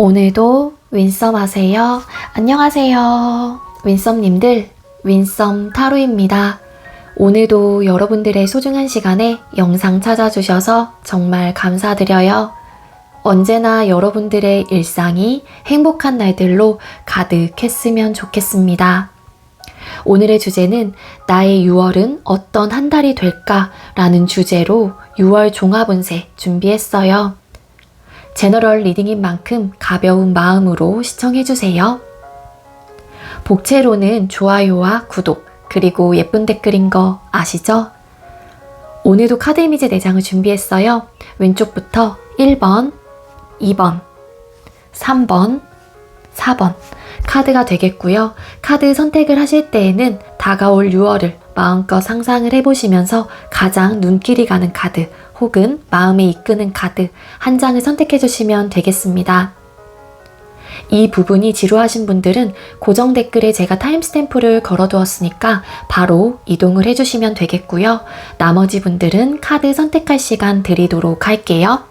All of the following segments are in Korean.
오늘도 윈썸 하세요. 안녕하세요. 윈썸님들, 윈썸 타로입니다. 오늘도 여러분들의 소중한 시간에 영상 찾아주셔서 정말 감사드려요. 언제나 여러분들의 일상이 행복한 날들로 가득했으면 좋겠습니다. 오늘의 주제는 나의 6월은 어떤 한 달이 될까? 라는 주제로 6월 종합운세 준비했어요. 제너럴 리딩인 만큼 가벼운 마음으로 시청해주세요. 복채로는 좋아요와 구독, 그리고 예쁜 댓글인 거 아시죠? 오늘도 카드 이미지 4장을 준비했어요. 왼쪽부터 1번, 2번, 3번, 4번 카드가 되겠고요. 카드 선택을 하실 때에는 다가올 6월을 마음껏 상상을 해보시면서 가장 눈길이 가는 카드 혹은 마음에 이끄는 카드 한 장을 선택해 주시면 되겠습니다. 이 부분이 지루하신 분들은 고정 댓글에 제가 타임스탬프를 걸어두었으니까 바로 이동을 해주시면 되겠고요. 나머지 분들은 카드 선택할 시간 드리도록 할게요.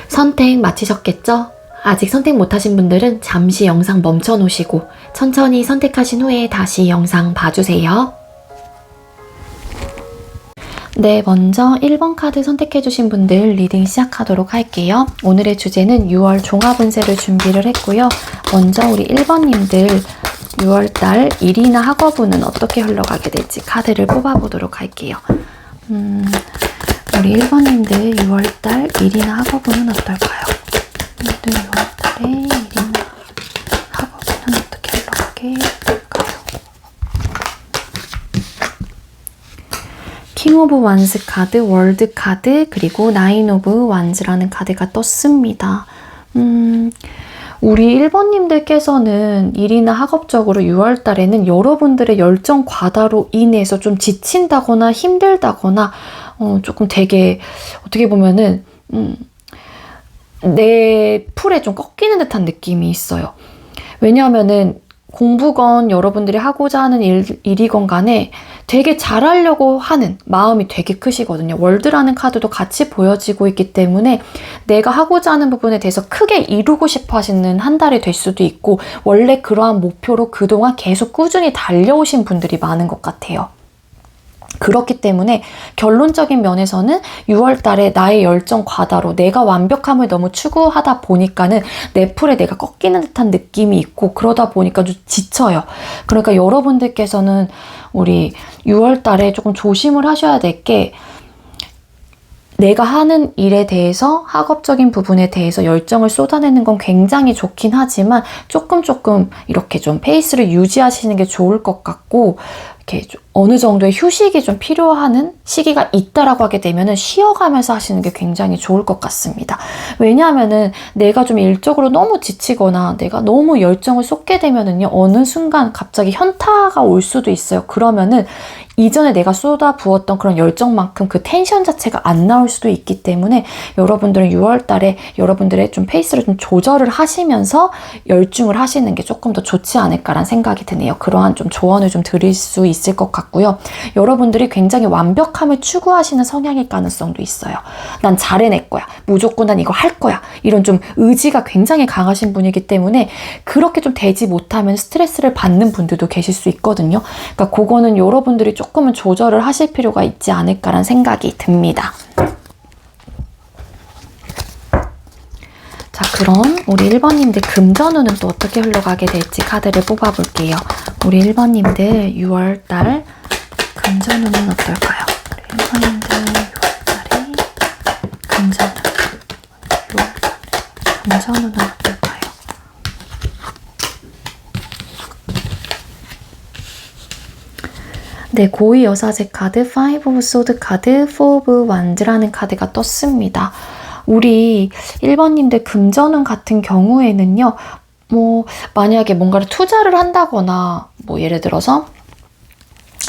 선택 마치셨겠죠? 아직 선택 못하신 분들은 잠시 영상 멈춰 놓으시고 천천히 선택하신 후에 다시 영상 봐주세요. 네, 먼저 1번 카드 선택해주신 분들 리딩 시작하도록 할게요. 오늘의 주제는 6월 종합운세를 준비를 했고요. 먼저 우리 1번님들 6월달 일이나 학업운은 어떻게 흘러가게 될지 카드를 뽑아보도록 할게요. 우리 1번님들 6월달 일이나 학업운은 어떨까요? 6월달에 일이나 학업운은 어떻게 흘러가게 될까요? 킹 오브 완스 카드, 월드 카드, 그리고 나인 오브 완즈라는 카드가 떴습니다. 우리 1번님들께서는 일이나 학업적으로 6월달에는 여러분들의 열정 과다로 인해서 좀 지친다거나 힘들다거나 조금 되게 어떻게 보면은 내 풀에 좀 꺾이는 듯한 느낌이 있어요. 왜냐하면은 공부건 여러분들이 하고자 하는 일이건 간에 되게 잘하려고 하는 마음이 되게 크시거든요. 월드라는 카드도 같이 보여지고 있기 때문에 내가 하고자 하는 부분에 대해서 크게 이루고 싶어 하시는 한 달이 될 수도 있고 원래 그러한 목표로 그동안 계속 꾸준히 달려오신 분들이 많은 것 같아요. 그렇기 때문에 결론적인 면에서는 6월 달에 나의 열정 과다로 내가 완벽함을 너무 추구하다 보니까는 내 풀에 내가 꺾이는 듯한 느낌이 있고 그러다 보니까 좀 지쳐요. 그러니까 여러분들께서는 우리 6월 달에 조금 조심을 하셔야 될 게 내가 하는 일에 대해서 학업적인 부분에 대해서 열정을 쏟아내는 건 굉장히 좋긴 하지만 조금 이렇게 좀 페이스를 유지하시는 게 좋을 것 같고 이렇게 어느 정도의 휴식이 좀 필요한 시기가 있다라고 하게 되면은 쉬어가면서 하시는 게 굉장히 좋을 것 같습니다. 왜냐하면은 내가 좀 일적으로 너무 지치거나 내가 너무 열정을 쏟게 되면은요 어느 순간 갑자기 현타가 올 수도 있어요. 그러면은 이전에 내가 쏟아부었던 그런 열정만큼 그 텐션 자체가 안 나올 수도 있기 때문에 여러분들은 6월 달에 여러분들의 좀 페이스를 좀 조절을 하시면서 열중을 하시는 게 조금 더 좋지 않을까라는 생각이 드네요. 그러한 좀 조언을 좀 드릴 수 있을 것 같고요. 여러분들이 굉장히 완벽함을 추구하시는 성향일 가능성도 있어요. 난 잘해낼 거야. 무조건 난 이거 할 거야. 이런 좀 의지가 굉장히 강하신 분이기 때문에 그렇게 좀 되지 못하면 스트레스를 받는 분들도 계실 수 있거든요. 그러니까 그거는 여러분들이 조금은 조절을 하실 필요가 있지 않을까라는 생각이 듭니다. 자, 그럼 우리 1번님들 금전운은 또 어떻게 흘러가게 될지 카드를 뽑아볼게요. 우리 1번님들 6월달 금전운은 어떨까요? 우리 1번님들 6월달에 금전운 6월달에 금전운은 어떨까요? 네, 고위 여사제 카드, 5 of Swords 카드, 4 of Wands라는 카드가 떴습니다. 우리 1번님들 금전운 같은 경우에는요, 만약에 뭔가를 투자를 한다거나, 예를 들어서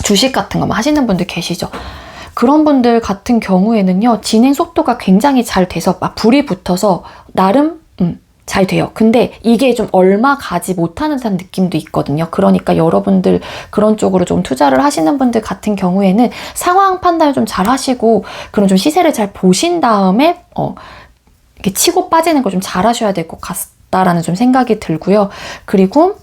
주식 같은 거 하시는 분들 계시죠? 그런 분들 같은 경우에는요, 진행 속도가 굉장히 잘 돼서 막 불이 붙어서 나름 잘 돼요. 근데 이게 좀 얼마 가지 못하는 듯한 느낌도 있거든요. 그러니까 여러분들 그런 쪽으로 좀 투자를 하시는 분들 같은 경우에는 상황 판단을 좀 잘 하시고 그런 좀 시세를 잘 보신 다음에 이렇게 치고 빠지는 걸 좀 잘 하셔야 될 것 같다라는 좀 생각이 들고요. 그리고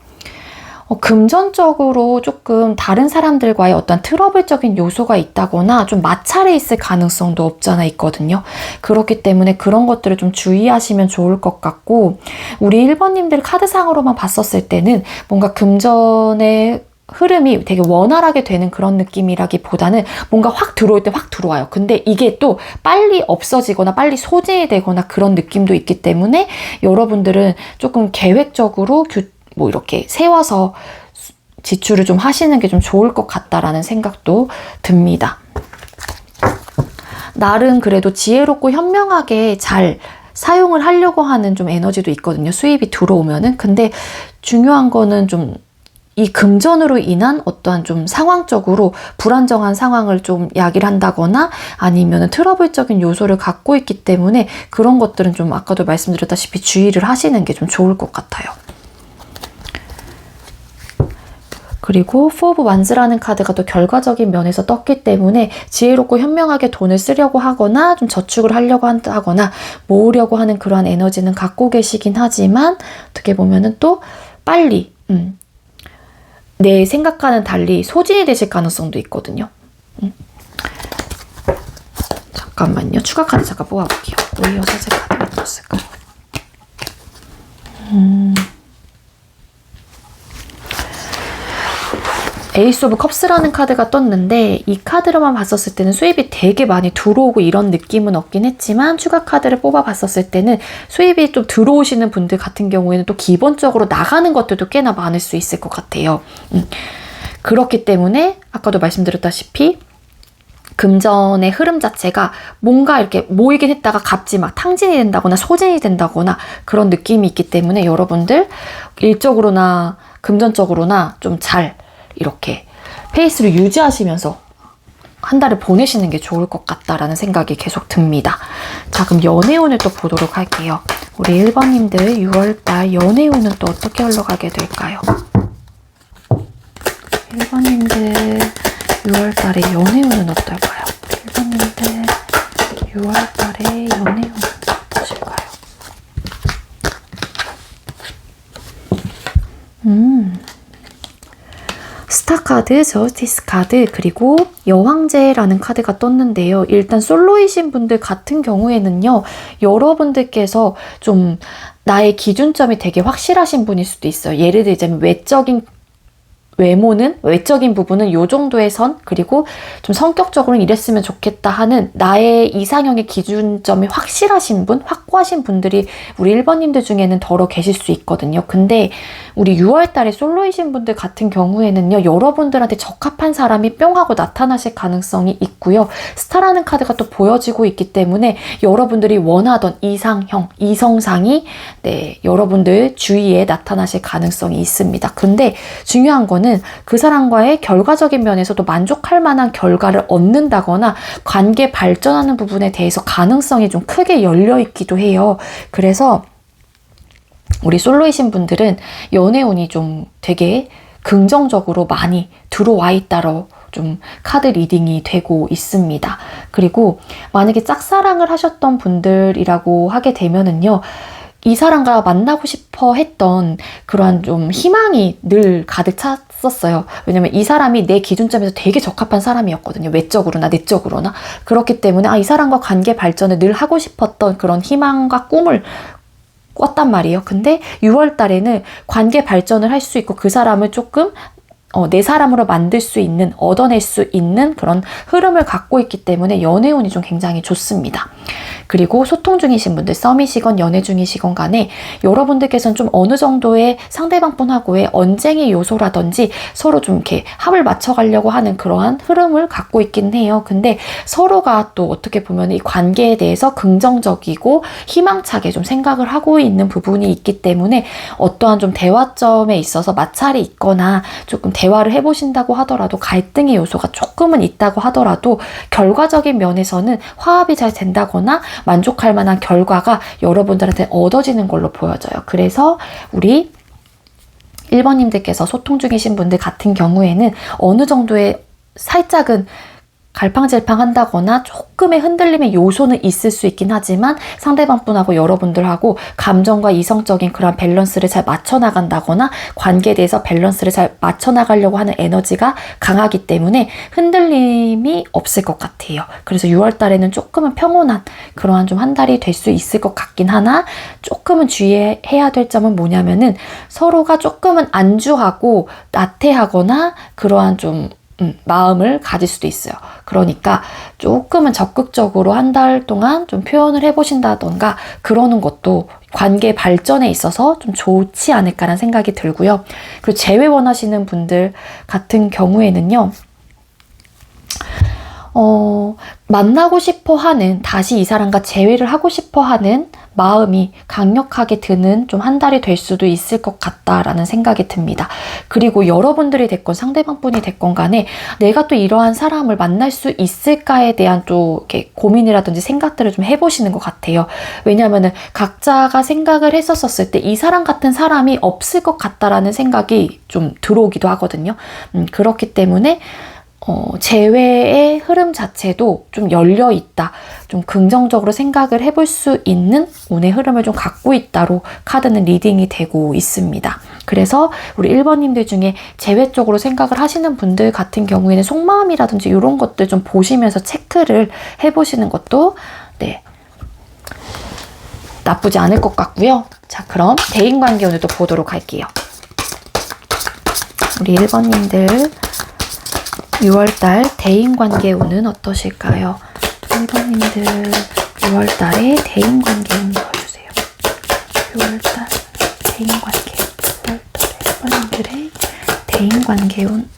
금전적으로 조금 다른 사람들과의 어떤 트러블적인 요소가 있다거나 좀 마찰에 있을 가능성도 없잖아 있거든요. 그렇기 때문에 그런 것들을 좀 주의하시면 좋을 것 같고, 우리 1번님들 카드상으로만 봤었을 때는 뭔가 금전의 흐름이 되게 원활하게 되는 그런 느낌이라기보다는 뭔가 확 들어올 때 확 들어와요. 근데 이게 또 빨리 없어지거나 빨리 소진이 되거나 그런 느낌도 있기 때문에 여러분들은 조금 계획적으로 뭐 이렇게 세워서 지출을 좀 하시는 게 좀 좋을 것 같다라는 생각도 듭니다. 나름 그래도 지혜롭고 현명하게 잘 사용을 하려고 하는 좀 에너지도 있거든요. 수입이 들어오면은. 근데 중요한 거는 좀 이 금전으로 인한 어떠한 좀 상황적으로 불안정한 상황을 좀 야기를 한다거나 아니면 트러블적인 요소를 갖고 있기 때문에 그런 것들은 좀 아까도 말씀드렸다시피 주의를 하시는 게 좀 좋을 것 같아요. 그리고 포 오브 완즈라는 카드가 또 결과적인 면에서 떴기 때문에 지혜롭고 현명하게 돈을 쓰려고 하거나 좀 저축을 하려고 하거나 모으려고 하는 그러한 에너지는 갖고 계시긴 하지만 어떻게 보면은 또 빨리 내 생각과는 달리 소진이 되실 가능성도 있거든요. 잠깐만요. 추가 카드 잠깐 뽑아볼게요. 오히려 사제 카드가 떴을까요? 에이스 오브 컵스라는 카드가 떴는데 이 카드로만 봤었을 때는 수입이 되게 많이 들어오고 이런 느낌은 없긴 했지만 추가 카드를 뽑아봤었을 때는 수입이 좀 들어오시는 분들 같은 경우에는 또 기본적으로 나가는 것들도 꽤나 많을 수 있을 것 같아요. 그렇기 때문에 아까도 말씀드렸다시피 금전의 흐름 자체가 뭔가 이렇게 모이긴 했다가 갑자기 막 탕진이 된다거나 소진이 된다거나 그런 느낌이 있기 때문에 여러분들 일적으로나 금전적으로나 좀 잘 이렇게 페이스를 유지하시면서 한 달을 보내시는 게 좋을 것 같다라는 생각이 계속 듭니다. 자, 그럼 연애운을 또 보도록 할게요. 우리 1번님들 6월달 연애운은 또 어떻게 흘러가게 될까요? 1번님들 6월달에 연애운은 어떨까요? 1번님들 6월달에 연애운은 어떠실까요? 스타 카드, 저스티스 카드, 그리고 여왕제라는 카드가 떴는데요. 일단 솔로이신 분들 같은 경우에는요, 여러분들께서 좀 나의 기준점이 되게 확실하신 분일 수도 있어요. 예를 들자면 외적인 부분은 요 정도의 선, 그리고 좀 성격적으로는 이랬으면 좋겠다 하는 나의 이상형의 기준점이 확실하신 분, 확고하신 분들이 우리 1번님들 중에는 더러 계실 수 있거든요. 근데 우리 6월달에 솔로이신 분들 같은 경우에는요, 여러분들한테 적합한 사람이 뿅 하고 나타나실 가능성이 있고요. 스타라는 카드가 또 보여지고 있기 때문에 여러분들이 원하던 이상형, 이성상이 여러분들 주위에 나타나실 가능성이 있습니다. 근데 중요한 거는 그 사람과의 결과적인 면에서도 만족할 만한 결과를 얻는다거나 관계 발전하는 부분에 대해서 가능성이 좀 크게 열려 있기도 해요. 그래서 우리 솔로이신 분들은 연애운이 좀 되게 긍정적으로 많이 들어와 있다로 좀 카드 리딩이 되고 있습니다. 그리고 만약에 짝사랑을 하셨던 분들이라고 하게 되면은요, 이 사람과 만나고 싶어 했던 그러한 좀 희망이 늘 가득 찼었어요. 왜냐면 이 사람이 내 기준점에서 되게 적합한 사람이었거든요. 외적으로나 내적으로나. 그렇기 때문에 이 사람과 관계 발전을 늘 하고 싶었던 그런 희망과 꿈을 꿨단 말이에요. 근데 6월 달에는 관계 발전을 할 수 있고 그 사람을 조금 내 사람으로 만들 수 있는, 얻어낼 수 있는 그런 흐름을 갖고 있기 때문에 연애운이 좀 굉장히 좋습니다. 그리고 소통 중이신 분들, 썸이시건 연애 중이시건 간에 여러분들께서는 좀 어느 정도의 상대방 분하고의 언쟁의 요소라든지 서로 좀 이렇게 합을 맞춰가려고 하는 그러한 흐름을 갖고 있긴 해요. 근데 서로가 또 어떻게 보면 이 관계에 대해서 긍정적이고 희망차게 좀 생각을 하고 있는 부분이 있기 때문에 어떠한 좀 대화점에 있어서 마찰이 있거나 조금 대화를 해보신다고 하더라도 갈등의 요소가 조금은 있다고 하더라도 결과적인 면에서는 화합이 잘 된다거나 만족할 만한 결과가 여러분들한테 얻어지는 걸로 보여져요. 그래서 우리 1번님들께서 소통 중이신 분들 같은 경우에는 어느 정도의 살짝은 갈팡질팡 한다거나 조금의 흔들림의 요소는 있을 수 있긴 하지만 상대방 분하고 여러분들하고 감정과 이성적인 그런 밸런스를 잘 맞춰나간다거나 관계에 대해서 밸런스를 잘 맞춰나가려고 하는 에너지가 강하기 때문에 흔들림이 없을 것 같아요. 그래서 6월 달에는 조금은 평온한 그러한 좀 한 달이 될 수 있을 것 같긴 하나 조금은 주의해야 될 점은 뭐냐면은 서로가 조금은 안주하고 나태하거나 그러한 좀 마음을 가질 수도 있어요. 그러니까 조금은 적극적으로 한 달 동안 좀 표현을 해보신다던가 그러는 것도 관계 발전에 있어서 좀 좋지 않을까라는 생각이 들고요. 그리고 재회 원하시는 분들 같은 경우에는요. 만나고 싶어 하는, 다시 이 사람과 재회를 하고 싶어 하는 마음이 강력하게 드는 좀 한 달이 될 수도 있을 것 같다라는 생각이 듭니다. 그리고 여러분들이 됐건 상대방 분이 됐건 간에 내가 또 이러한 사람을 만날 수 있을까에 대한 또 이렇게 고민이라든지 생각들을 좀 해보시는 것 같아요. 왜냐하면은 각자가 생각을 했었을 때 이 사람 같은 사람이 없을 것 같다라는 생각이 좀 들어오기도 하거든요. 그렇기 때문에 재회의 흐름 자체도 좀 열려있다. 좀 긍정적으로 생각을 해볼 수 있는 운의 흐름을 좀 갖고 있다로 카드는 리딩이 되고 있습니다. 그래서 우리 1번님들 중에 재회 쪽으로 생각을 하시는 분들 같은 경우에는 속마음이라든지 이런 것들 좀 보시면서 체크를 해보시는 것도 네, 나쁘지 않을 것 같고요. 자, 그럼 대인관계 오늘도 보도록 할게요. 우리 1번님들 6월달 대인관계 운은 어떠실까요? 1번님들 6월달에 대인관계 운 보여주세요. 6월달 대인관계 6월달에 1번님들의 대인관계 운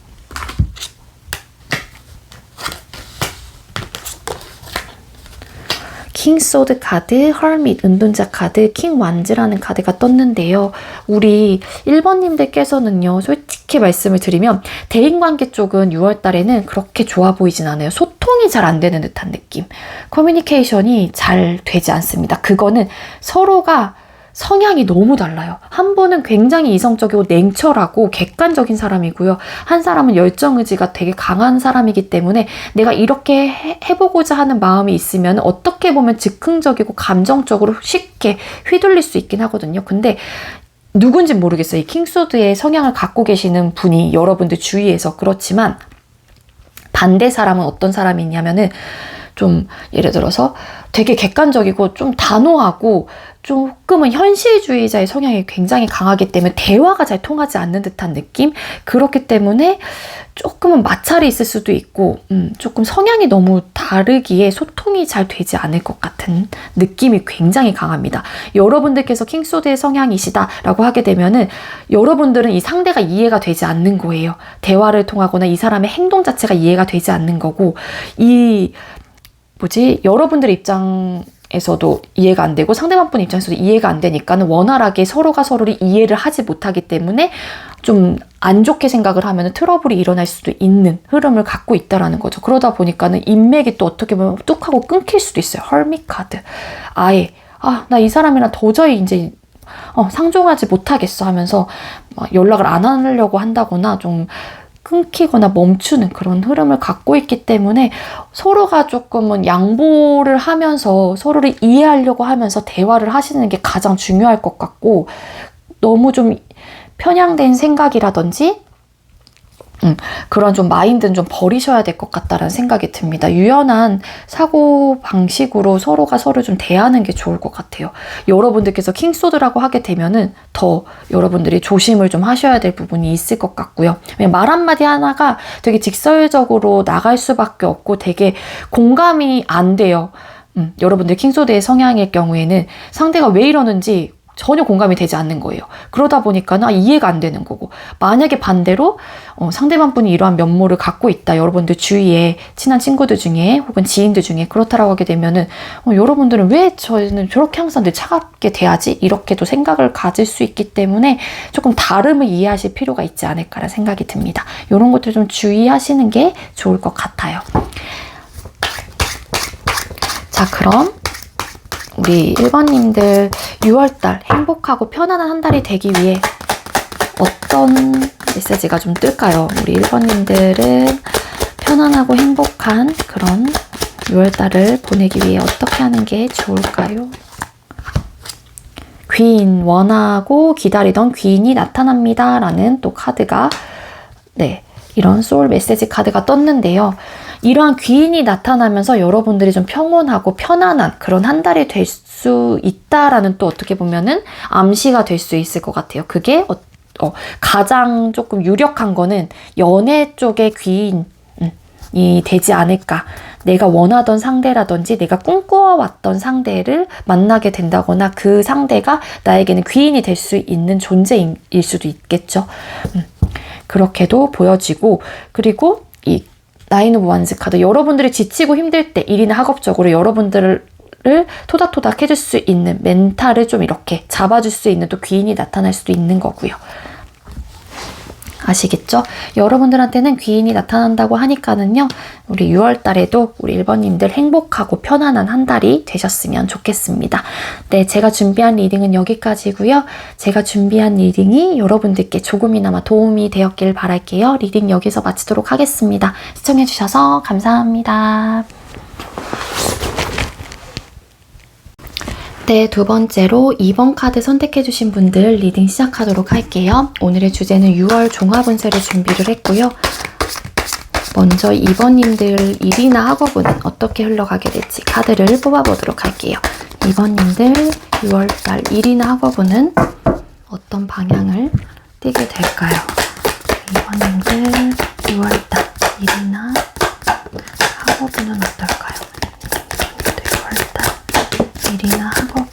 킹 소드 카드, 헐밋, 은둔자 카드, 킹 완즈라는 카드가 떴는데요. 우리 1번님들께서는요. 솔직히 말씀을 드리면 대인관계 쪽은 6월 달에는 그렇게 좋아 보이진 않아요. 소통이 잘 안 되는 듯한 느낌. 커뮤니케이션이 잘 되지 않습니다. 그거는 서로가 성향이 너무 달라요. 한 분은 굉장히 이성적이고 냉철하고 객관적인 사람이고요. 한 사람은 열정의지가 되게 강한 사람이기 때문에 내가 이렇게 해보고자 하는 마음이 있으면 어떻게 보면 즉흥적이고 감정적으로 쉽게 휘둘릴 수 있긴 하거든요. 근데 누군지 모르겠어요. 이 킹소드의 성향을 갖고 계시는 분이 여러분들 주위에서. 그렇지만 반대 사람은 어떤 사람이 있냐면은 좀 예를 들어서 되게 객관적이고 좀 단호하고 조금은 현실주의자의 성향이 굉장히 강하기 때문에 대화가 잘 통하지 않는 듯한 느낌? 그렇기 때문에 조금은 마찰이 있을 수도 있고 조금 성향이 너무 다르기에 소통이 잘 되지 않을 것 같은 느낌이 굉장히 강합니다. 여러분들께서 킹소드의 성향이시다 라고 하게 되면은 여러분들은 이 상대가 이해가 되지 않는 거예요. 대화를 통하거나 이 사람의 행동 자체가 이해가 되지 않는 거고 여러분들 입장에서도 이해가 안 되고 상대방 분 입장에서도 이해가 안 되니까는 원활하게 서로가 서로를 이해를 하지 못하기 때문에 좀 안 좋게 생각을 하면 트러블이 일어날 수도 있는 흐름을 갖고 있다라는 거죠. 그러다 보니까는 인맥이 또 어떻게 보면 뚝 하고 끊길 수도 있어요. 헐밋 카드. 아예 나 이 사람이랑 도저히 이제 상종하지 못하겠어 하면서 연락을 안 하려고 한다거나 좀 끊기거나 멈추는 그런 흐름을 갖고 있기 때문에 서로가 조금은 양보를 하면서 서로를 이해하려고 하면서 대화를 하시는 게 가장 중요할 것 같고 너무 좀 편향된 생각이라든지 그런 좀 마인드는 좀 버리셔야 될 것 같다라는 생각이 듭니다. 유연한 사고 방식으로 서로가 서로 좀 대하는 게 좋을 것 같아요. 여러분들께서 킹소드라고 하게 되면은 더 여러분들이 조심을 좀 하셔야 될 부분이 있을 것 같고요. 말 한마디 하나가 되게 직설적으로 나갈 수밖에 없고 되게 공감이 안 돼요. 여러분들 킹소드의 성향일 경우에는 상대가 왜 이러는지 전혀 공감이 되지 않는 거예요. 그러다 보니까 이해가 안 되는 거고, 만약에 반대로 상대방 분이 이러한 면모를 갖고 있다, 여러분들 주위에 친한 친구들 중에 혹은 지인들 중에 그렇다라고 하게 되면은 여러분들은 왜 저는 저렇게 항상 늘 차갑게 대하지? 이렇게도 생각을 가질 수 있기 때문에 조금 다름을 이해하실 필요가 있지 않을까라는 생각이 듭니다. 이런 것들 좀 주의하시는 게 좋을 것 같아요. 자, 그럼 우리 1번님들 6월달 행복하고 편안한 한 달이 되기 위해 어떤 메시지가 좀 뜰까요? 우리 1번님들은 편안하고 행복한 그런 6월달을 보내기 위해 어떻게 하는 게 좋을까요? 귀인, 원하고 기다리던 귀인이 나타납니다 라는 또 카드가, 네, 이런 소울 메시지 카드가 떴는데요. 이러한 귀인이 나타나면서 여러분들이 좀 평온하고 편안한 그런 한 달이 될 수 있다라는 또 어떻게 보면은 암시가 될 수 있을 것 같아요. 그게 가장 조금 유력한 거는 연애 쪽의 귀인이 되지 않을까. 내가 원하던 상대라든지 내가 꿈꿔왔던 상대를 만나게 된다거나 그 상대가 나에게는 귀인이 될 수 있는 존재일 수도 있겠죠. 그렇게도 보여지고, 그리고 이 나인 오브 완즈 카드, 여러분들이 지치고 힘들 때 일이나 학업적으로 여러분들을 토닥토닥 해줄 수 있는, 멘탈을 좀 이렇게 잡아줄 수 있는 또 귀인이 나타날 수도 있는 거고요. 아시겠죠? 여러분들한테는 귀인이 나타난다고 하니까는요, 우리 6월 달에도 우리 1번님들 행복하고 편안한 한 달이 되셨으면 좋겠습니다. 네, 제가 준비한 리딩은 여기까지고요. 제가 준비한 리딩이 여러분들께 조금이나마 도움이 되었길 바랄게요. 리딩 여기서 마치도록 하겠습니다. 시청해주셔서 감사합니다. 네, 두 번째로 2번 카드 선택해주신 분들 리딩 시작하도록 할게요. 오늘의 주제는 6월 종합운세를 준비를 했고요. 먼저 2번님들 일이나 학업은 어떻게 흘러가게 될지 카드를 뽑아보도록 할게요. 2번님들 6월달 일이나 학업은 어떤 방향을 띠게 될까요? 2번님들 6월달 일이나 학업은 어떨까요? 6월달 일이나 학업은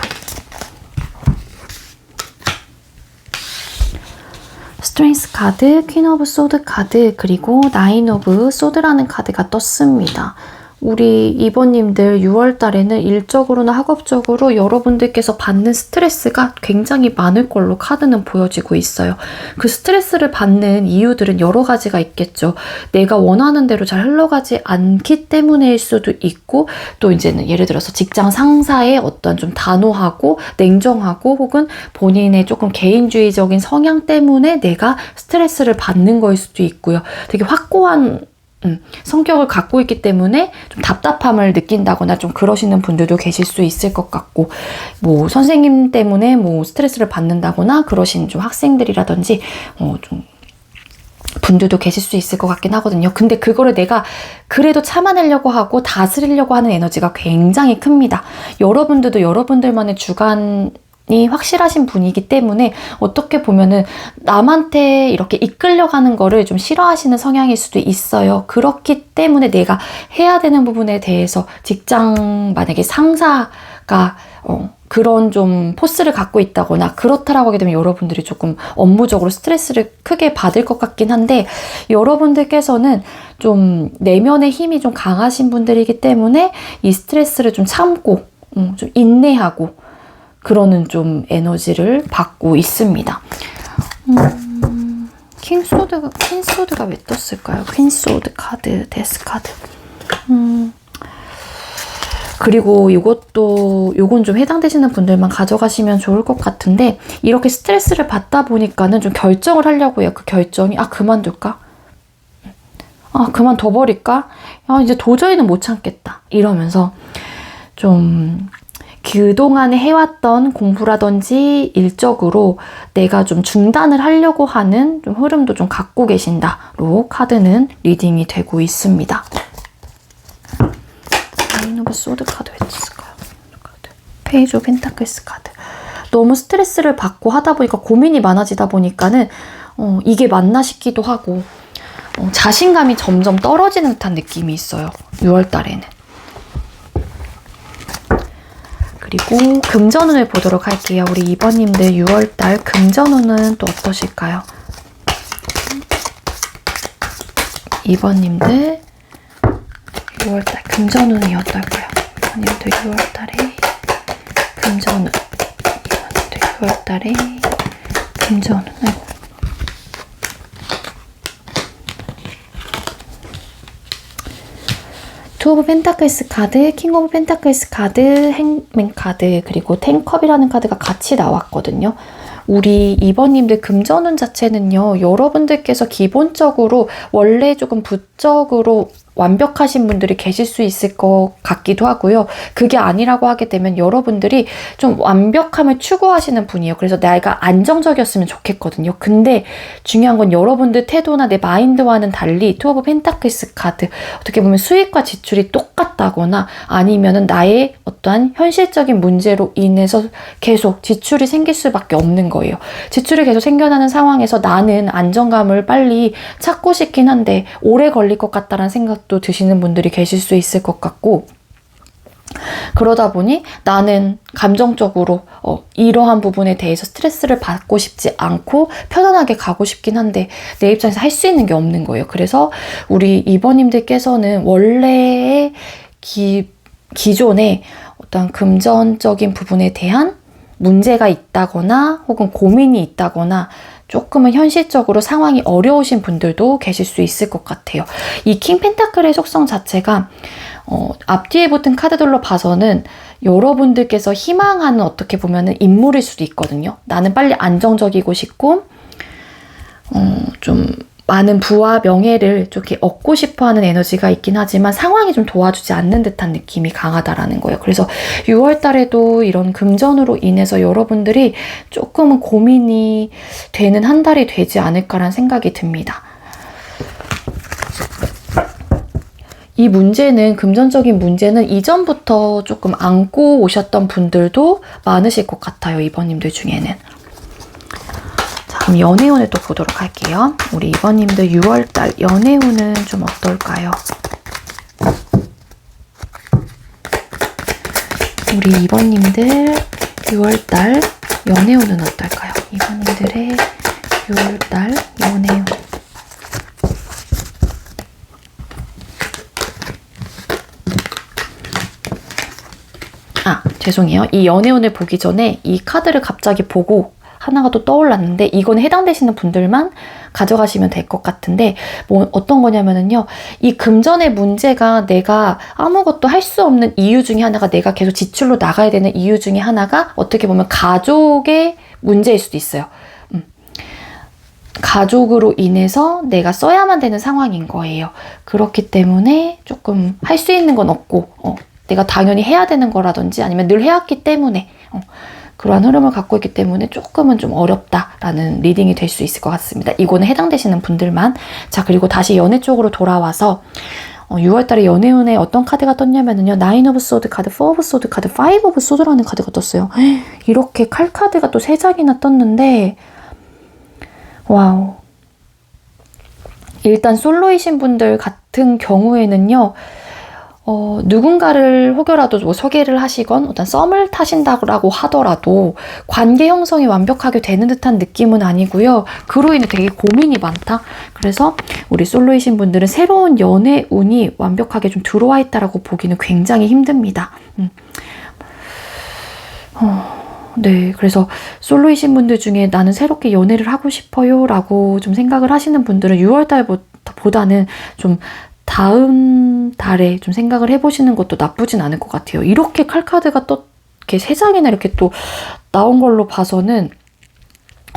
스트렝스 카드, 퀸 오브 소드 카드, 그리고 나인 오브 소드라는 카드가 떴습니다. 우리 2번님들 6월 달에는 일적으로나 학업적으로 여러분들께서 받는 스트레스가 굉장히 많을 걸로 카드는 보여지고 있어요. 그 스트레스를 받는 이유들은 여러 가지가 있겠죠. 내가 원하는 대로 잘 흘러가지 않기 때문일 수도 있고, 또 이제는 예를 들어서 직장 상사의 어떤 좀 단호하고 냉정하고 혹은 본인의 조금 개인주의적인 성향 때문에 내가 스트레스를 받는 거일 수도 있고요. 되게 확고한 성격을 갖고 있기 때문에 좀 답답함을 느낀다거나 좀 그러시는 분들도 계실 수 있을 것 같고, 뭐 선생님 때문에 뭐 스트레스를 받는다거나 그러신 좀 학생들이라든지 좀 분들도 계실 수 있을 것 같긴 하거든요. 근데 그거를 내가 그래도 참아내려고 하고 다스리려고 하는 에너지가 굉장히 큽니다. 여러분들도 여러분들만의 주관이 확실하신 분이기 때문에 어떻게 보면은 남한테 이렇게 이끌려가는 거를 좀 싫어하시는 성향일 수도 있어요. 그렇기 때문에 내가 해야 되는 부분에 대해서 직장 만약에 상사가 그런 좀 포스를 갖고 있다거나 그렇다라고 하게 되면 여러분들이 조금 업무적으로 스트레스를 크게 받을 것 같긴 한데, 여러분들께서는 좀 내면의 힘이 좀 강하신 분들이기 때문에 이 스트레스를 좀 참고 좀 인내하고 그러는 좀 에너지를 받고 있습니다. 퀸소드가 왜 떴을까요? 퀸소드 카드, 데스 카드. 그리고 요건 좀 해당되시는 분들만 가져가시면 좋을 것 같은데, 이렇게 스트레스를 받다 보니까는 좀 결정을 하려고 해요. 그 결정이, 그만둘까? 그만둬버릴까? 이제 도저히는 못 참겠다. 이러면서 좀 그동안에 해왔던 공부라든지 일적으로 내가 좀 중단을 하려고 하는 좀 흐름도 좀 갖고 계신다로 카드는 리딩이 되고 있습니다. 나인 오브 소드 카드 왜 쳤을까요? 페이지 오브 펜타클스 카드. 너무 스트레스를 받고 하다 보니까 고민이 많아지다 보니까는 이게 맞나 싶기도 하고 자신감이 점점 떨어지는 듯한 느낌이 있어요. 6월 달에는. 그리고 금전운을 보도록 할게요. 우리 2번님들 6월달 금전운은 또 어떠실까요? 2번님들 6월달 금전운이 어떨까요? 2번님들 6월달에 금전운 2번님들 6월달에 금전운 투 오브 펜타클스 카드, 킹 오브 펜타클스 카드, 행맨 카드, 그리고 텐컵이라는 카드가 같이 나왔거든요. 우리 2번님들 금전운 자체는요, 여러분들께서 기본적으로 원래 조금 부적으로 완벽하신 분들이 계실 수 있을 것 같기도 하고요. 그게 아니라고 하게 되면 여러분들이 좀 완벽함을 추구하시는 분이에요. 그래서 내가 안정적이었으면 좋겠거든요. 근데 중요한 건 여러분들 태도나 내 마인드와는 달리 투 오브 펜타클스 카드, 어떻게 보면 수익과 지출이 똑같다거나 아니면은 나의 어떠한 현실적인 문제로 인해서 계속 지출이 생길 수밖에 없는 거예요. 지출이 계속 생겨나는 상황에서 나는 안정감을 빨리 찾고 싶긴 한데 오래 걸릴 것 같다라는 생각도 드시는 분들이 계실 수 있을 것 같고, 그러다 보니 나는 감정적으로 이러한 부분에 대해서 스트레스를 받고 싶지 않고 편안하게 가고 싶긴 한데 내 입장에서 할 수 있는 게 없는 거예요. 그래서 우리 2번님들께서는 원래의 기존의 어떤 금전적인 부분에 대한 문제가 있다거나 혹은 고민이 있다거나 조금은 현실적으로 상황이 어려우신 분들도 계실 수 있을 것 같아요. 이 킹 펜타클의 속성 자체가 앞뒤에 붙은 카드들로 봐서는 여러분들께서 희망하는 어떻게 보면은 인물일 수도 있거든요. 나는 빨리 안정적이고 싶고 좀 많은 부와 명예를 좀 이렇게 얻고 싶어하는 에너지가 있긴 하지만 상황이 좀 도와주지 않는 듯한 느낌이 강하다라는 거예요. 그래서 6월 달에도 이런 금전으로 인해서 여러분들이 조금은 고민이 되는 한 달이 되지 않을까라는 생각이 듭니다. 이 문제는, 금전적인 문제는 이전부터 조금 안고 오셨던 분들도 많으실 것 같아요. 이번님들 중에는. 그럼 연애운을 또 보도록 할게요. 우리 2번님들 6월달 연애운은 좀 어떨까요? 우리 2번님들 6월달 연애운은 어떨까요? 2번님들의 6월달 연애운. 죄송해요. 이 연애운을 보기 전에 이 카드를 갑자기 보고 하나가 또 떠올랐는데 이건 해당되시는 분들만 가져가시면 될 것 같은데, 뭐 어떤 거냐면은요, 이 금전의 문제가 내가 아무것도 할 수 없는 이유 중에 하나가, 내가 계속 지출로 나가야 되는 이유 중에 하나가 어떻게 보면 가족의 문제일 수도 있어요. 가족으로 인해서 내가 써야만 되는 상황인 거예요. 그렇기 때문에 조금 할 수 있는 건 없고 내가 당연히 해야 되는 거라든지 아니면 늘 해왔기 때문에 그러한 흐름을 갖고 있기 때문에 조금은 좀 어렵다라는 리딩이 될 수 있을 것 같습니다. 이거는 해당되시는 분들만. 자, 그리고 다시 연애 쪽으로 돌아와서 6월달에 연애운에 어떤 카드가 떴냐면요, 9 오브 소드 카드, 4 오브 소드 카드, 5 오브 소드라는 카드가 떴어요. 이렇게 칼 카드가 또 3장이나 떴는데, 와우. 일단 솔로이신 분들 같은 경우에는요, 누군가를 혹여라도 뭐 소개를 하시건 어떤 썸을 타신다고 하더라도 관계 형성이 완벽하게 되는 듯한 느낌은 아니고요. 그로 인해 되게 고민이 많다. 그래서 우리 솔로이신 분들은 새로운 연애 운이 완벽하게 좀 들어와 있다라고 보기는 굉장히 힘듭니다. 네, 그래서 솔로이신 분들 중에 나는 새롭게 연애를 하고 싶어요 라고 좀 생각을 하시는 분들은 6월달보다는 좀 다음 달에 좀 생각을 해보시는 것도 나쁘진 않을 것 같아요. 이렇게 칼카드가 또 이렇게 3장이나 이렇게 또 나온 걸로 봐서는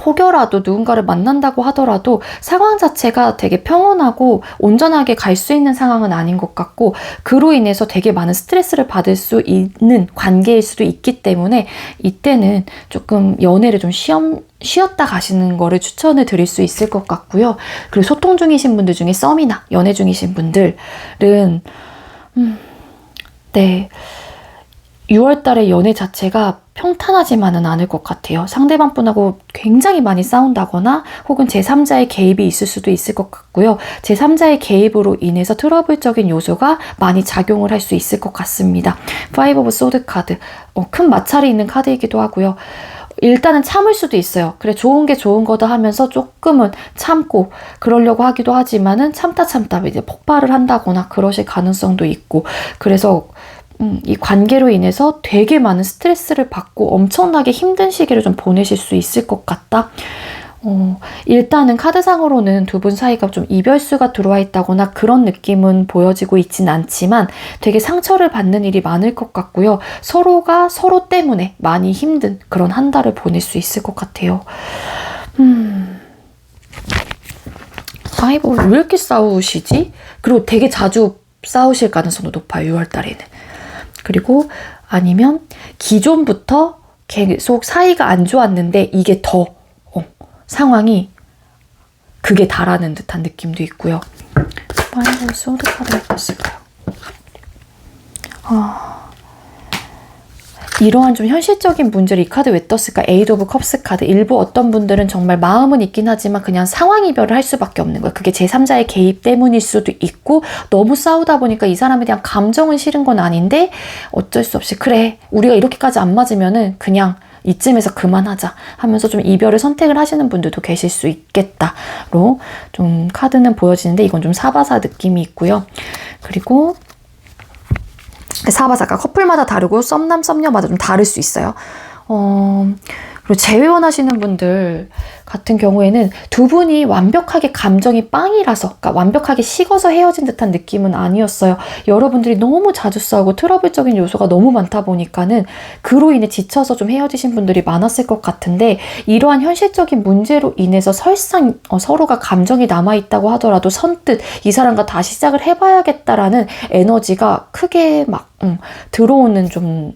혹여라도 누군가를 만난다고 하더라도 상황 자체가 되게 평온하고 온전하게 갈 수 있는 상황은 아닌 것 같고, 그로 인해서 되게 많은 스트레스를 받을 수 있는 관계일 수도 있기 때문에 이때는 조금 연애를 좀 쉬었다 가시는 거를 추천을 드릴 수 있을 것 같고요. 그리고 소통 중이신 분들 중에 썸이나 연애 중이신 분들은 네, 6월달의 연애 자체가 평탄하지만은 않을 것 같아요. 상대방 분하고 굉장히 많이 싸운다거나 혹은 제3자의 개입이 있을 수도 있을 것 같고요. 제3자의 개입으로 인해서 트러블적인 요소가 많이 작용을 할 수 있을 것 같습니다. 파이브 오브 소드 카드, 큰 마찰이 있는 카드이기도 하고요. 일단은 참을 수도 있어요. 그래, 좋은 게 좋은 거다 하면서 조금은 참고 그러려고 하기도 하지만은 참다 이제 폭발을 한다거나 그러실 가능성도 있고, 그래서 이 관계로 인해서 되게 많은 스트레스를 받고 엄청나게 힘든 시기를 좀 보내실 수 있을 것 같다. 일단은 카드상으로는 두 분 사이가 좀 이별수가 들어와 있다거나 그런 느낌은 보여지고 있진 않지만 되게 상처를 받는 일이 많을 것 같고요. 서로가 서로 때문에 많이 힘든 그런 한 달을 보낼 수 있을 것 같아요. 아이고, 왜 이렇게 싸우시지? 그리고 되게 자주 싸우실 가능성도 높아요, 6월 달에는. 그리고 아니면 기존부터 계속 사이가 안 좋았는데 이게 더 상황이 극에 달하는 듯한 느낌도 있고요. 파이브 소드 카드가 있을까요? 이러한 좀 현실적인 문제를 이 카드 왜 떴을까? 에이드 오브 컵스 카드. 일부 어떤 분들은 정말 마음은 있긴 하지만 그냥 상황 이별을 할 수밖에 없는 거예요. 그게 제3자의 개입 때문일 수도 있고, 너무 싸우다 보니까 이 사람에 대한 감정은 싫은 건 아닌데 어쩔 수 없이 그래, 우리가 이렇게까지 안 맞으면은 그냥 이쯤에서 그만하자 하면서 좀 이별을 선택을 하시는 분들도 계실 수 있겠다로 좀 카드는 보여지는데, 이건 좀 사바사 느낌이 있고요. 그리고 사바사가 커플마다 다르고 썸남 썸녀마다 좀 다를 수 있어요. 그리고 재회원 하시는 분들 같은 경우에는 두 분이 완벽하게 감정이 빵이라서, 그러니까 완벽하게 식어서 헤어진 듯한 느낌은 아니었어요. 여러분들이 너무 자주 싸우고 트러블적인 요소가 너무 많다 보니까는 그로 인해 지쳐서 좀 헤어지신 분들이 많았을 것 같은데, 이러한 현실적인 문제로 인해서 설상 서로가 감정이 남아있다고 하더라도 선뜻 이 사람과 다시 시작을 해봐야겠다라는 에너지가 크게 막 들어오는 좀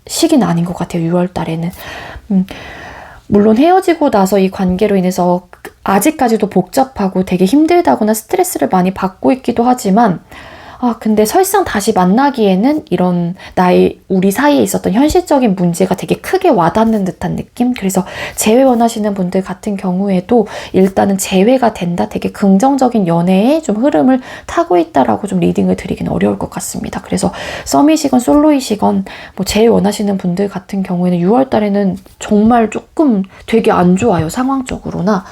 시기는 아닌 것 같아요, 6월 달에는. 물론 헤어지고 나서 이 관계로 인해서 아직까지도 복잡하고 되게 힘들다거나 스트레스를 많이 받고 있기도 하지만, 근데 설상 다시 만나기에는 이런 우리 사이에 있었던 현실적인 문제가 되게 크게 와닿는 듯한 느낌? 그래서 재회 원하시는 분들 같은 경우에도 일단은 재회가 된다, 되게 긍정적인 연애의 좀 흐름을 타고 있다라고 좀 리딩을 드리기는 어려울 것 같습니다. 그래서 썸이시건 솔로이시건 뭐 재회 원하시는 분들 같은 경우에는 6월 달에는 정말 조금 되게 안 좋아요, 상황적으로나.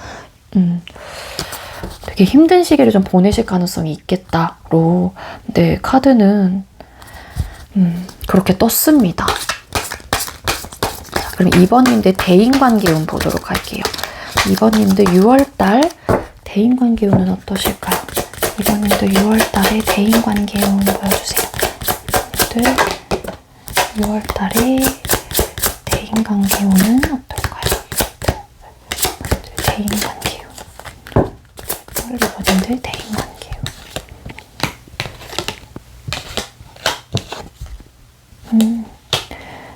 되게 힘든 시기를 좀 보내실 가능성이 있겠다로, 네, 카드는 그렇게 떴습니다. 자, 그럼 2번님들 대인관계 운 보도록 할게요. 2번님들 6월달 대인관계 운은 어떠실까요? 2번님들 6월달에 대인관계 운 보여주세요. 6월달에 대인관계 운은 어떨까요? 대인관계 여러분들 대인관계요.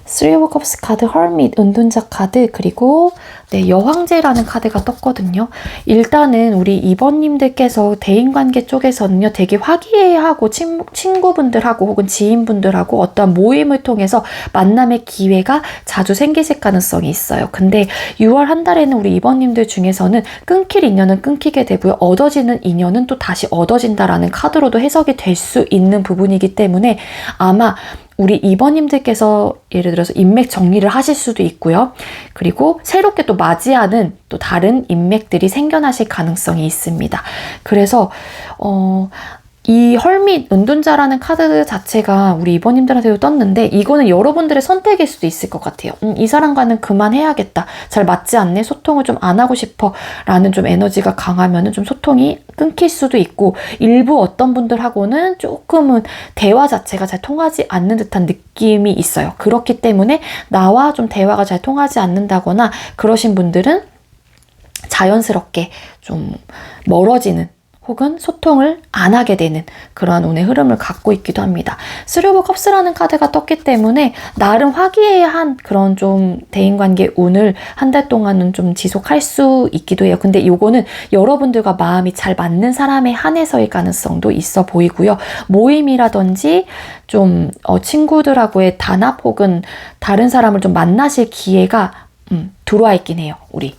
Three of Cups 카드, Hermit, 은둔자 카드, 그리고 네, 여황제라는 카드가 떴거든요. 일단은 우리 2번님들께서 대인관계 쪽에서는요, 되게 화기애애하고 친구분들하고 혹은 지인분들하고 어떠한 모임을 통해서 만남의 기회가 자주 생기실 가능성이 있어요. 근데 6월 한 달에는 우리 2번님들 중에서는 끊길 인연은 끊기게 되고요, 얻어지는 인연은 또 다시 얻어진다라는 카드로도 해석이 될 수 있는 부분이기 때문에 아마 우리 2번님들께서 예를 들어서 인맥 정리를 하실 수도 있고요. 그리고 새롭게 또 맞이하는 또 다른 인맥들이 생겨나실 가능성이 있습니다. 그래서 이 헐밋, 은둔자라는 카드 자체가 우리 2번님들한테도 떴는데, 이거는 여러분들의 선택일 수도 있을 것 같아요. 이 사람과는 그만해야겠다. 잘 맞지 않네. 소통을 좀 안 하고 싶어. 라는 좀 에너지가 강하면은 좀 소통이 끊길 수도 있고, 일부 어떤 분들하고는 조금은 대화 자체가 잘 통하지 않는 듯한 느낌이 있어요. 그렇기 때문에 나와 좀 대화가 잘 통하지 않는다거나 그러신 분들은 자연스럽게 좀 멀어지는, 혹은 소통을 안 하게 되는 그러한 운의 흐름을 갖고 있기도 합니다. 3 오브 컵스라는 카드가 떴기 때문에 나름 화기애애한 그런 좀 대인관계 운을 한 달 동안은 좀 지속할 수 있기도 해요. 근데 요거는 여러분들과 마음이 잘 맞는 사람에 한해서일 가능성도 있어 보이고요. 모임이라든지 좀 친구들하고의 단합 혹은 다른 사람을 좀 만나실 기회가 들어와 있긴 해요. 우리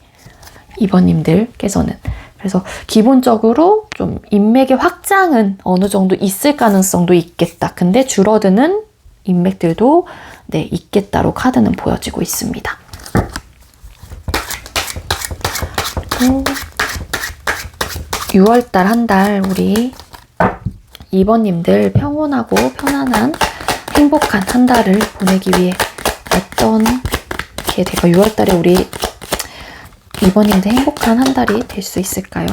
2번님들께서는. 그래서 기본적으로 좀 인맥의 확장은 어느 정도 있을 가능성도 있겠다. 근데 줄어드는 인맥들도 네, 있겠다로 카드는 보여지고 있습니다. 6월달 한 달 우리 2번님들 평온하고 편안한 행복한 한 달을 보내기 위해 어떤 게 될까? 6월달에 우리 2번님들 행복한 한 달이 될 수 있을까요?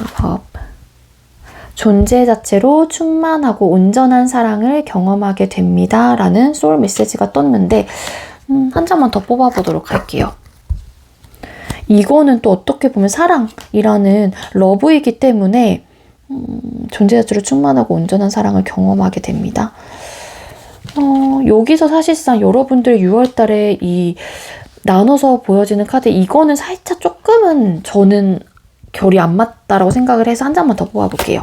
존재 자체로 충만하고 온전한 사랑을 경험하게 됩니다. 라는 소울 메시지가 떴는데 한 장만 더 뽑아보도록 할게요. 이거는 또 어떻게 보면 사랑이라는 러브이기 때문에 존재 자체로 충만하고 온전한 사랑을 경험하게 됩니다. 여기서 사실상 여러분들 6월달에 이 나눠서 보여지는 카드 이거는 살짝 조금은 저는 결이 안 맞다라고 생각을 해서 한 장만 더 뽑아볼게요.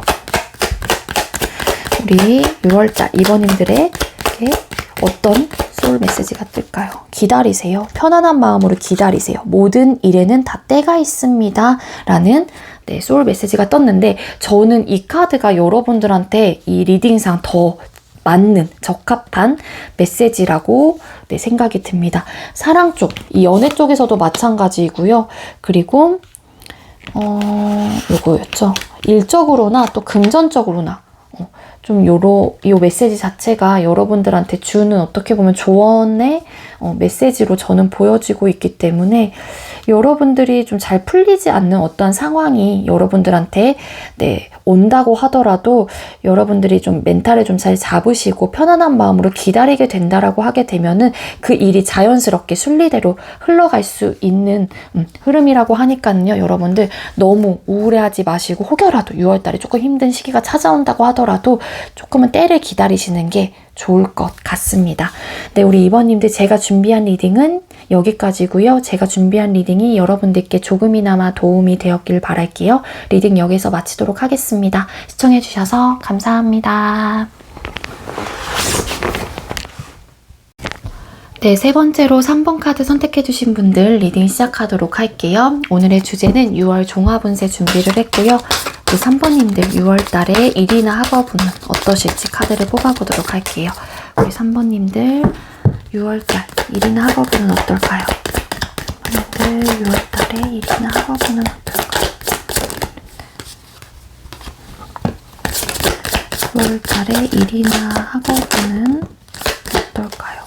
우리 6월달 2번님들에게 어떤 소울 메시지가 뜰까요? 기다리세요. 편안한 마음으로 기다리세요. 모든 일에는 다 때가 있습니다. 라는 네, 소울 메시지가 떴는데 저는 이 카드가 여러분들한테 이 리딩상 더 맞는 적합한 메시지라고 네, 생각이 듭니다. 사랑 쪽, 이 연애 쪽에서도 마찬가지이고요. 그리고 요거였죠. 일적으로나 또 금전적으로나 좀 요 메시지 자체가 여러분들한테 주는 어떻게 보면 조언의 메시지로 저는 보여지고 있기 때문에 여러분들이 좀 잘 풀리지 않는 어떤 상황이 여러분들한테 네, 온다고 하더라도 여러분들이 좀 멘탈을 좀 잘 잡으시고 편안한 마음으로 기다리게 된다라고 하게 되면은 그 일이 자연스럽게 순리대로 흘러갈 수 있는 흐름이라고 하니까요. 여러분들 너무 우울해하지 마시고 혹여라도 6월달에 조금 힘든 시기가 찾아온다고 하더라도 조금은 때를 기다리시는 게 좋을 것 같습니다. 네, 우리 2번님들 제가 준비한 리딩은 여기까지고요. 제가 준비한 리딩이 여러분들께 조금이나마 도움이 되었길 바랄게요. 리딩 여기서 마치도록 하겠습니다. 시청해주셔서 감사합니다. 네, 세 번째로 3번 카드 선택해주신 분들 리딩 시작하도록 할게요. 오늘의 주제는 6월 종합운세 준비를 했고요. 우리 3번님들 6월달에 일이나 학업운은 어떠실지 카드를 뽑아보도록 할게요. 우리 3번님들 6월달 일이나 학업운은 어떨까요? 3번님들 6월달에 일이나 학업운은 어떨까요? 6월달에 일이나 학업운은 어떨까요?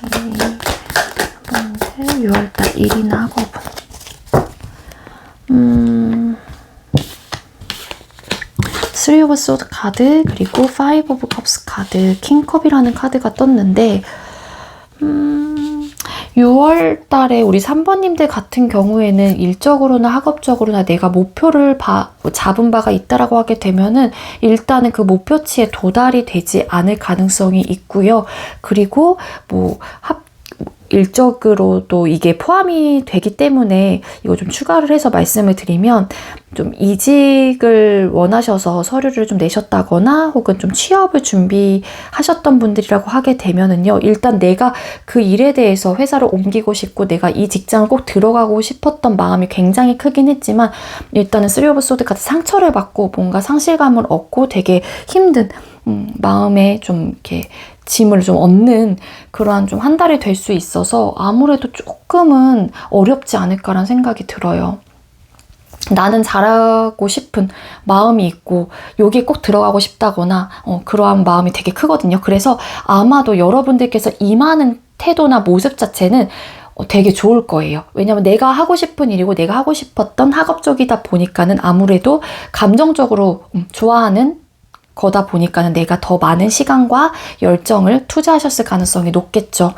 3번님들 6월달 일이나 학업운 3 오브 소드 카드 그리고 5 오브 컵스 카드 킹컵이라는 카드가 떴는데 6월 달에 우리 3번님들 같은 경우에는 일적으로나 학업적으로나 내가 목표를 잡은 바가 있다라고 하게 되면은 일단은 그 목표치에 도달이 되지 않을 가능성이 있고요. 그리고 일적으로도 이게 포함이 되기 때문에 이거 좀 추가를 해서 말씀을 드리면 좀 이직을 원하셔서 서류를 좀 내셨다거나 혹은 좀 취업을 준비하셨던 분들이라고 하게 되면은요. 일단 내가 그 일에 대해서 회사를 옮기고 싶고 내가 이 직장을 꼭 들어가고 싶었던 마음이 굉장히 크긴 했지만 일단은 3 오브 소드 같은 상처를 받고 뭔가 상실감을 얻고 되게 힘든 마음에 좀 이렇게 짐을 좀 얻는 그러한 좀 한 달이 될 수 있어서 아무래도 조금은 어렵지 않을까라는 생각이 들어요. 나는 잘하고 싶은 마음이 있고 여기에 꼭 들어가고 싶다거나 그러한 마음이 되게 크거든요. 그래서 아마도 여러분들께서 임하는 태도나 모습 자체는 되게 좋을 거예요. 왜냐면 내가 하고 싶은 일이고 내가 하고 싶었던 학업 쪽이다 보니까는 아무래도 감정적으로 좋아하는 거다 보니까는 내가 더 많은 시간과 열정을 투자하셨을 가능성이 높겠죠.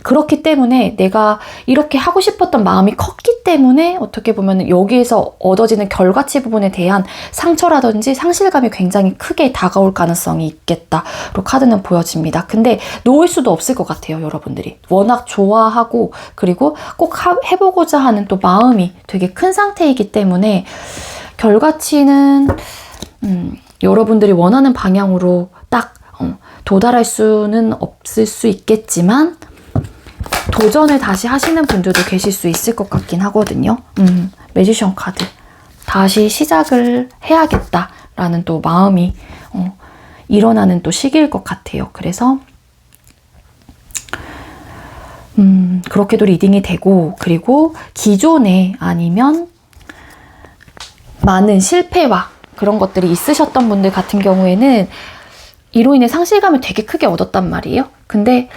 그렇기 때문에 내가 이렇게 하고 싶었던 마음이 컸기 크기 때문에 어떻게 보면 여기에서 얻어지는 결과치 부분에 대한 상처라든지 상실감이 굉장히 크게 다가올 가능성이 있겠다로 카드는 보여집니다. 근데 놓을 수도 없을 것 같아요, 여러분들이. 워낙 좋아하고 그리고 꼭 해보고자 하는 또 마음이 되게 큰 상태이기 때문에 결과치는 여러분들이 원하는 방향으로 딱 도달할 수는 없을 수 있겠지만 도전을 다시 하시는 분들도 계실 수 있을 것 같긴 하거든요. 매지션 카드. 다시 시작을 해야겠다라는 또 마음이 일어나는 또 시기일 것 같아요. 그래서 그렇게도 리딩이 되고, 그리고 기존에 아니면 많은 실패와 그런 것들이 있으셨던 분들 같은 경우에는 이로 인해 상실감을 되게 크게 얻었단 말이에요. 근데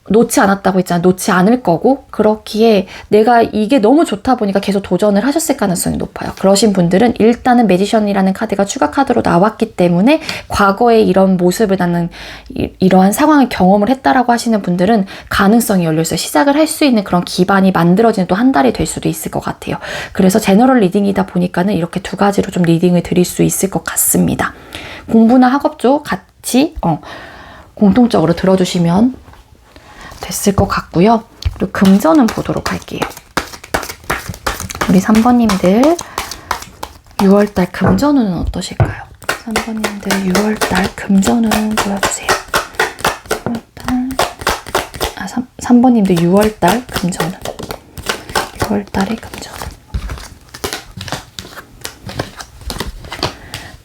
놓지 않았다고 했잖아. 놓지 않을 거고, 그렇기에 내가 이게 너무 좋다 보니까 계속 도전을 하셨을 가능성이 높아요. 그러신 분들은 일단은 매지션이라는 카드가 추가 카드로 나왔기 때문에 과거에 이런 모습을 나는 이러한 상황을 경험을 했다라고 하시는 분들은 가능성이 열려있어요. 시작을 할 수 있는 그런 기반이 만들어지는 또 한 달이 될 수도 있을 것 같아요. 그래서 제너럴 리딩이다 보니까는 이렇게 두 가지로 좀 리딩을 드릴 수 있을 것 같습니다. 공부나 학업 쪽 같이 공통적으로 들어주시면 됐을 것 같고요. 그리고 금전은 보도록 할게요. 우리 3번님들 6월달 금전운은 어떠실까요? 3번님들 6월달 금전운 보여주세요. 3번님들 6월달 금전운. 6월달의 금전운.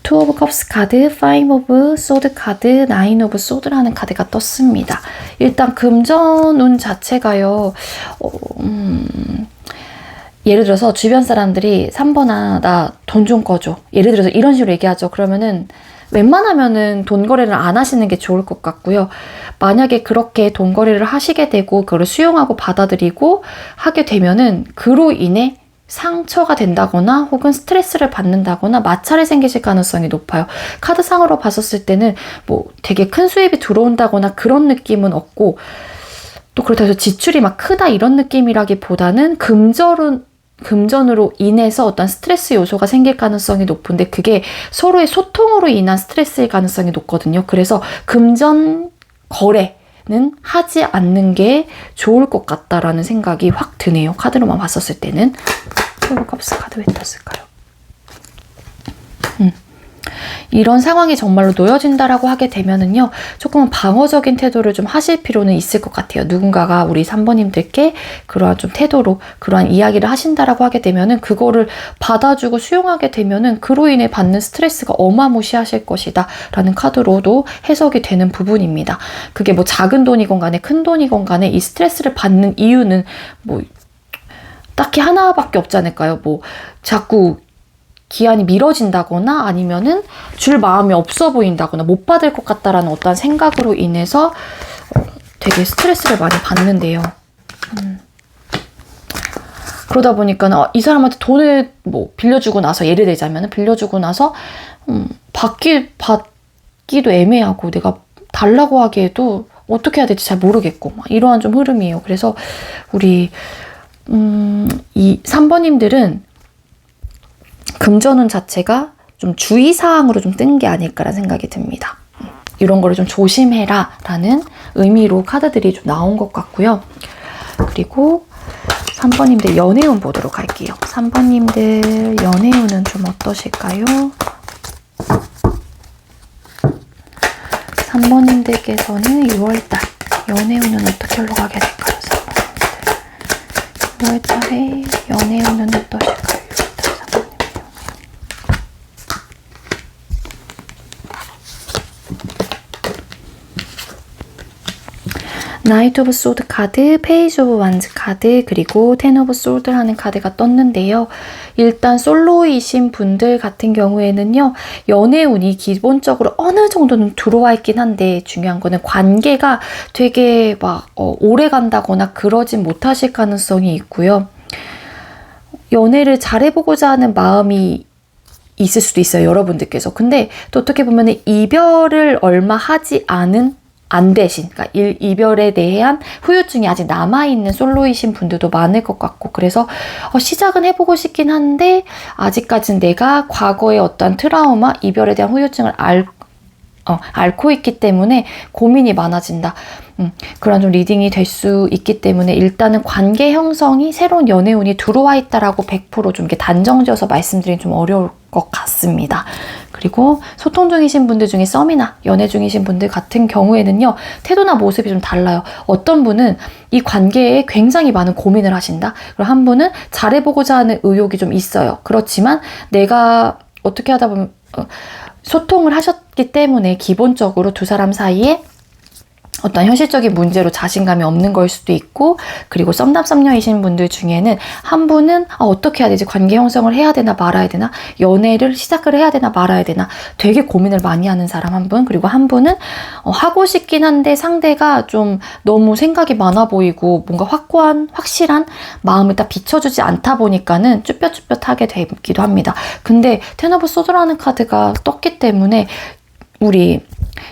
투 오브 컵스 카드, 파이브 오브 소드 카드, 나인 오브 소드라는 카드가 떴습니다. 일단 금전운 자체가요. 예를 들어서 주변 사람들이 3번아 나 돈 좀 꺼줘. 예를 들어서 이런 식으로 얘기하죠. 그러면은 웬만하면은 돈 거래를 안 하시는 게 좋을 것 같고요. 만약에 그렇게 돈 거래를 하시게 되고 그걸 수용하고 받아들이고 하게 되면은 그로 인해 상처가 된다거나 혹은 스트레스를 받는다거나 마찰이 생기실 가능성이 높아요. 카드상으로 봤었을 때는 뭐 되게 큰 수입이 들어온다거나 그런 느낌은 없고, 또 그렇다고 해서 지출이 막 크다 이런 느낌이라기보다는 금전으로 인해서 어떤 스트레스 요소가 생길 가능성이 높은데 그게 서로의 소통으로 인한 스트레스일 가능성이 높거든요. 그래서 금전 거래는 하지 않는 게 좋을 것 같다라는 생각이 확 드네요. 카드로만 봤었을 때는. 컵스 카드 왜 떴을까요? 이런 상황이 정말로 놓여진다라고 하게 되면은요, 조금은 방어적인 태도를 좀 하실 필요는 있을 것 같아요. 누군가가 우리 3번님들께 그러한 좀 태도로 그러한 이야기를 하신다라고 하게 되면은 그거를 받아주고 수용하게 되면은 그로 인해 받는 스트레스가 어마무시하실 것이다 라는 카드로도 해석이 되는 부분입니다. 그게 뭐 작은 돈이건 간에 큰 돈이건 간에 이 스트레스를 받는 이유는 뭐 딱히 하나밖에 없지 않을까요? 뭐 자꾸 기한이 미뤄진다거나 아니면은 줄 마음이 없어 보인다거나 못 받을 것 같다라는 어떤 생각으로 인해서 되게 스트레스를 많이 받는데요. 그러다 보니까 이 사람한테 돈을 뭐 빌려주고 나서, 예를 들자면 빌려주고 나서 받기도 애매하고 내가 달라고 하기에도 어떻게 해야 될지 잘 모르겠고 이러한 좀 흐름이에요. 그래서 우리 이 3번님들은 금전운 자체가 좀 주의사항으로 좀 뜬 게 아닐까라는 생각이 듭니다. 이런 거를 좀 조심해라 라는 의미로 카드들이 좀 나온 것 같고요. 그리고 3번님들 연애운 보도록 할게요. 3번님들 연애운은 좀 어떠실까요? 3번님들께서는 6월달 연애운은 어떻게 흘러가게 될까요? 3번님들 6월달에 연애운은 어떠실까요? 나이트 오브 소드 카드, 페이지 오브 완즈 카드, 그리고 텐 오브 소드 하는 카드가 떴는데요. 일단 솔로이신 분들 같은 경우에는요, 연애운이 기본적으로 어느 정도는 들어와 있긴 한데 중요한 거는 관계가 되게 막 오래 간다거나 그러진 못하실 가능성이 있고요. 연애를 잘해보고자 하는 마음이 있을 수도 있어요, 여러분들께서. 근데 또 어떻게 보면 이별을 얼마 하지 않은 안 되신, 그러니까 이별에 대한 후유증이 아직 남아있는 솔로이신 분들도 많을 것 같고, 그래서 시작은 해보고 싶긴 한데 아직까지는 내가 과거의 어떤 트라우마, 이별에 대한 후유증을 앓고 있기 때문에 고민이 많아진다. 그런 좀 리딩이 될 수 있기 때문에 일단은 관계 형성이 새로운 연애운이 들어와 있다라고 100%좀 이렇게 단정지어서 말씀드리긴 좀 어려울 것 같습니다. 그리고 소통 중이신 분들 중에 썸이나 연애 중이신 분들 같은 경우에는요, 태도나 모습이 좀 달라요. 어떤 분은 이 관계에 굉장히 많은 고민을 하신다. 그리고 한 분은 잘해보고자 하는 의욕이 좀 있어요. 그렇지만 내가 어떻게 하다 보면 소통을 하셨기 때문에 기본적으로 두 사람 사이에 어떤 현실적인 문제로 자신감이 없는 걸 수도 있고, 그리고 썸남썸녀이신 분들 중에는 한 분은 어떻게 해야 되지? 관계 형성을 해야 되나 말아야 되나? 연애를 시작을 해야 되나 말아야 되나? 되게 고민을 많이 하는 사람 한 분, 그리고 한 분은 하고 싶긴 한데 상대가 좀 너무 생각이 많아 보이고 뭔가 확실한 마음을 딱 비춰주지 않다 보니까는 쭈뼛쭈뼛하게 되기도 합니다. 근데 텐 오브 소드라는 카드가 떴기 때문에 우리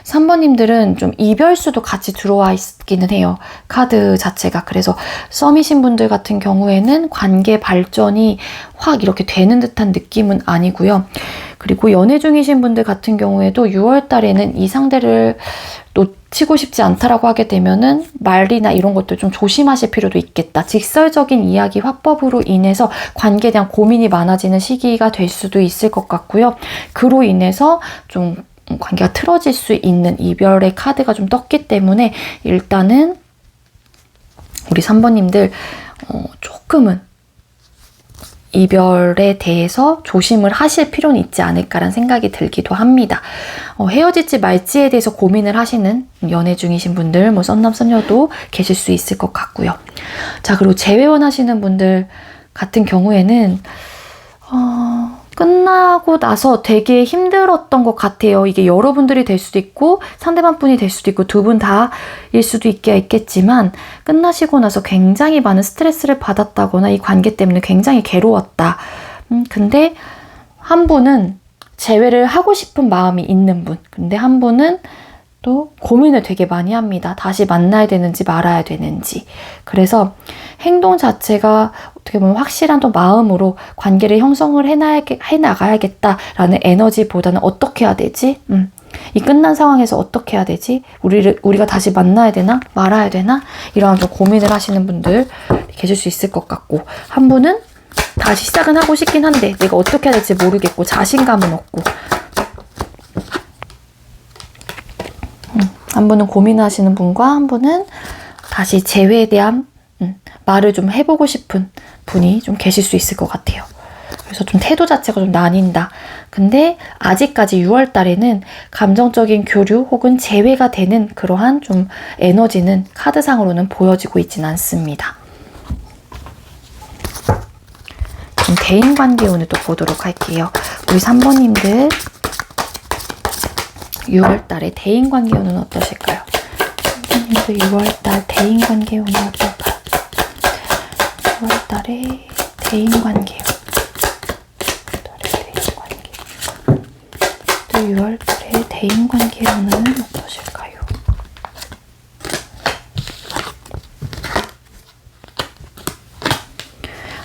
3번님들은 좀 이별수도 같이 들어와 있기는 해요. 카드 자체가. 그래서 썸이신 분들 같은 경우에는 관계 발전이 확 이렇게 되는 듯한 느낌은 아니고요. 그리고 연애 중이신 분들 같은 경우에도 6월 달에는 이 상대를 놓치고 싶지 않다라고 하게 되면은 말이나 이런 것들 좀 조심하실 필요도 있겠다. 직설적인 이야기 화법으로 인해서 관계에 대한 고민이 많아지는 시기가 될 수도 있을 것 같고요. 그로 인해서 좀 관계가 틀어질 수 있는 이별의 카드가 좀 떴기 때문에 일단은 우리 3번님들 조금은 이별에 대해서 조심을 하실 필요는 있지 않을까라는 생각이 들기도 합니다. 헤어질지 말지에 대해서 고민을 하시는 연애 중이신 분들, 뭐 썸남썸녀도 계실 수 있을 것 같고요. 자, 그리고 재회원 하시는 분들 같은 경우에는 끝나고 나서 되게 힘들었던 것 같아요. 이게 여러분들이 될 수도 있고 상대방 분이 될 수도 있고 두 분 다일 수도 있겠지만, 끝나시고 나서 굉장히 많은 스트레스를 받았다거나 이 관계 때문에 굉장히 괴로웠다. 근데 한 분은 재회를 하고 싶은 마음이 있는 분, 근데 한 분은 또 고민을 되게 많이 합니다. 다시 만나야 되는지 말아야 되는지. 그래서 행동 자체가 어떻게 보면 확실한 또 마음으로 관계를 형성을 해나가야겠다라는 에너지보다는 어떻게 해야 되지? 이 끝난 상황에서 어떻게 해야 되지? 우리가 다시 만나야 되나? 말아야 되나? 이런 좀 고민을 하시는 분들 계실 수 있을 것 같고, 한 분은 다시 시작은 하고 싶긴 한데 내가 어떻게 해야 될지 모르겠고 자신감은 없고, 한 분은 고민하시는 분과 한 분은 다시 재회에 대한 말을 좀 해보고 싶은 분이 좀 계실 수 있을 것 같아요. 그래서 좀 태도 자체가 좀 나뉜다. 근데 아직까지 6월 달에는 감정적인 교류 혹은 재회가 되는 그러한 좀 에너지는 카드상으로는 보여지고 있진 않습니다. 그럼 대인관계 운을 또 보도록 할게요. 우리 3번님들 6월달에 대인관계운은 어떠실까요? 선생님도 6월달 대인관계운은 어떨까요? 6월달에 대인관계운. 또 6월달에 대인관계운은 어떠실까요?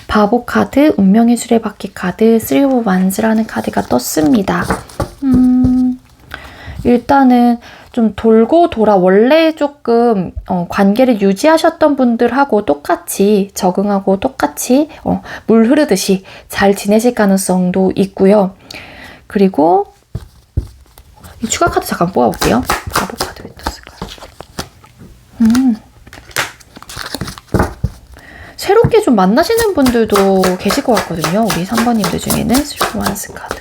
바보 카드, 운명의 수레바퀴 카드, 3 of Wands라는 카드가 떴습니다. 일단은 좀 돌고 돌아 원래 조금 관계를 유지하셨던 분들하고 똑같이 적응하고 똑같이 물 흐르듯이 잘 지내실 가능성도 있고요. 그리고 이 추가 카드 잠깐 뽑아볼게요. 바보 카드 왜 떴을까요? 새롭게 좀 만나시는 분들도 계실 것 같거든요. 우리 3번님들 중에는 3 Wands 카드.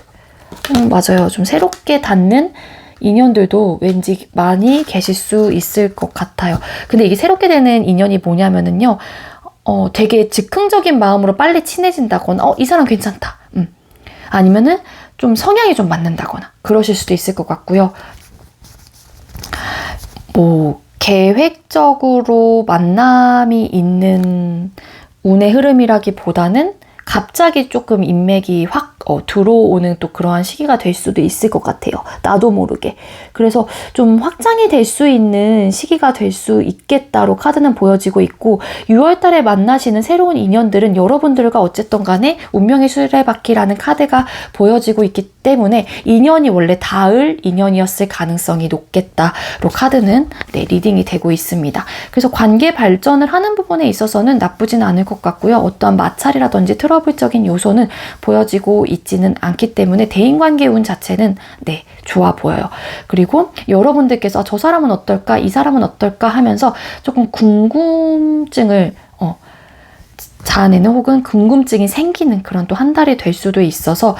맞아요. 좀 새롭게 닿는 인연들도 왠지 많이 계실 수 있을 것 같아요. 근데 이게 새롭게 되는 인연이 뭐냐면은요, 되게 즉흥적인 마음으로 빨리 친해진다거나, 이 사람 괜찮다. 아니면은 좀 성향이 좀 맞는다거나, 그러실 수도 있을 것 같고요. 뭐, 계획적으로 만남이 있는 운의 흐름이라기보다는 갑자기 조금 인맥이 확 들어오는 또 그러한 시기가 될 수도 있을 것 같아요. 나도 모르게. 그래서 좀 확장이 될 수 있는 시기가 될 수 있겠다로 카드는 보여지고 있고 6월 달에 만나시는 새로운 인연들은 여러분들과 어쨌든 간에 운명의 수레바퀴라는 카드가 보여지고 있기 때문에 인연이 원래 닿을 인연이었을 가능성이 높겠다로 카드는 리딩이 되고 있습니다. 그래서 관계 발전을 하는 부분에 있어서는 나쁘진 않을 것 같고요. 어떠한 마찰이라든지 트러블적인 요소는 보여지고 있지는 않기 때문에 대인관계 운 자체는 좋아 보여요. 그리고 여러분들께서 저 사람은 어떨까? 이 사람은 어떨까? 하면서 조금 궁금증을 자아내는 혹은 궁금증이 생기는 그런 또 한 달이 될 수도 있어서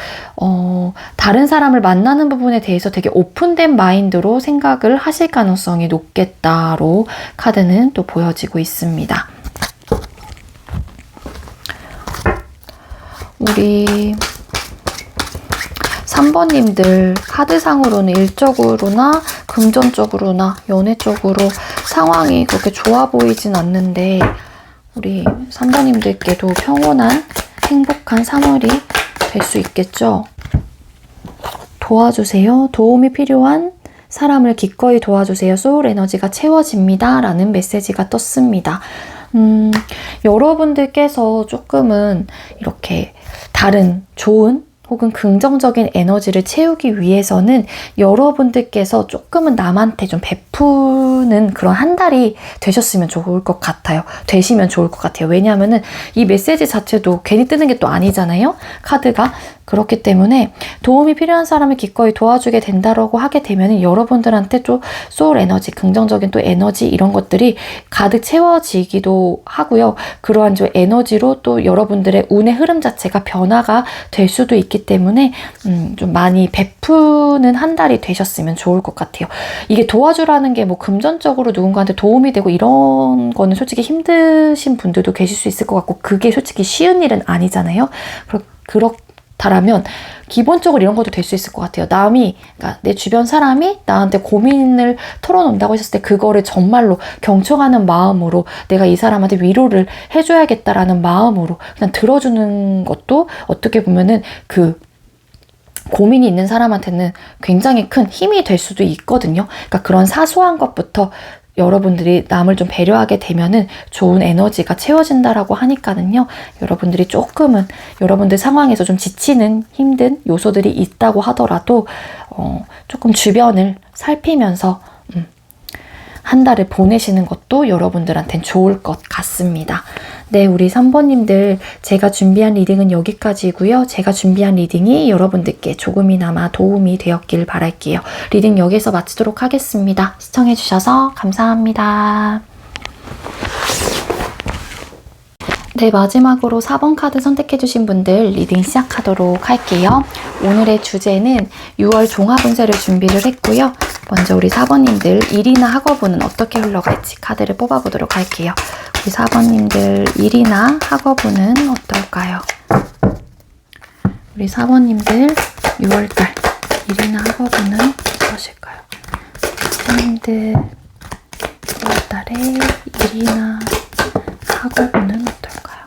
다른 사람을 만나는 부분에 대해서 되게 오픈된 마인드로 생각을 하실 가능성이 높겠다로 카드는 또 보여지고 있습니다. 우리 3번님들 카드상으로는 일적으로나 금전적으로나 연애 쪽으로 상황이 그렇게 좋아 보이진 않는데 우리 3번님들께도 평온한 행복한 3월이 될 수 있겠죠. 도와주세요. 도움이 필요한 사람을 기꺼이 도와주세요. 소울 에너지가 채워집니다. 라는 메시지가 떴습니다. 여러분들께서 조금은 이렇게 다른 좋은 혹은 긍정적인 에너지를 채우기 위해서는 여러분들께서 조금은 남한테 좀 베푸는 그런 한 달이 되셨으면 좋을 것 같아요. 되시면 좋을 것 같아요. 왜냐하면은 이 메시지 자체도 괜히 뜨는 게 또 아니잖아요. 카드가. 그렇기 때문에 도움이 필요한 사람을 기꺼이 도와주게 된다라고 하게 되면 여러분들한테 좀 소울 에너지, 긍정적인 또 에너지 이런 것들이 가득 채워지기도 하고요. 그러한 좀 에너지로 또 여러분들의 운의 흐름 자체가 변화가 될 수도 있기 때문에 좀 많이 베푸는 한 달이 되셨으면 좋을 것 같아요. 이게 도와주라는 게 뭐 금전적으로 누군가한테 도움이 되고 이런 거는 솔직히 힘드신 분들도 계실 수 있을 것 같고 그게 솔직히 쉬운 일은 아니잖아요. 그렇다면 기본적으로 이런 것도 될 수 있을 것 같아요. 그러니까 내 주변 사람이 나한테 고민을 털어놓는다고 했을 때 그거를 정말로 경청하는 마음으로 내가 이 사람한테 위로를 해줘야겠다라는 마음으로 그냥 들어주는 것도 어떻게 보면은 그 고민이 있는 사람한테는 굉장히 큰 힘이 될 수도 있거든요. 그러니까 그런 사소한 것부터 여러분들이 남을 좀 배려하게 되면은 좋은 에너지가 채워진다라고 하니까는요. 여러분들이 조금은 여러분들 상황에서 좀 지치는 힘든 요소들이 있다고 하더라도 조금 주변을 살피면서 한 달을 보내시는 것도 여러분들한텐 좋을 것 같습니다. 네, 우리 3번님들 제가 준비한 리딩은 여기까지고요. 제가 준비한 리딩이 여러분들께 조금이나마 도움이 되었길 바랄게요. 리딩 여기서 마치도록 하겠습니다. 시청해주셔서 감사합니다. 네, 마지막으로 4번 카드 선택해주신 분들 리딩 시작하도록 할게요. 오늘의 주제는 6월 종합운세를 준비를 했고요. 먼저 우리 4번님들 일이나 학업운은 어떻게 흘러갈지 카드를 뽑아보도록 할게요. 우리 4번님들 일이나 학업운은 어떨까요? 우리 4번님들 6월달 일이나 학업운은 무엇일까요? 4번님들 6월달에 일이나 학업운은 어떨까요?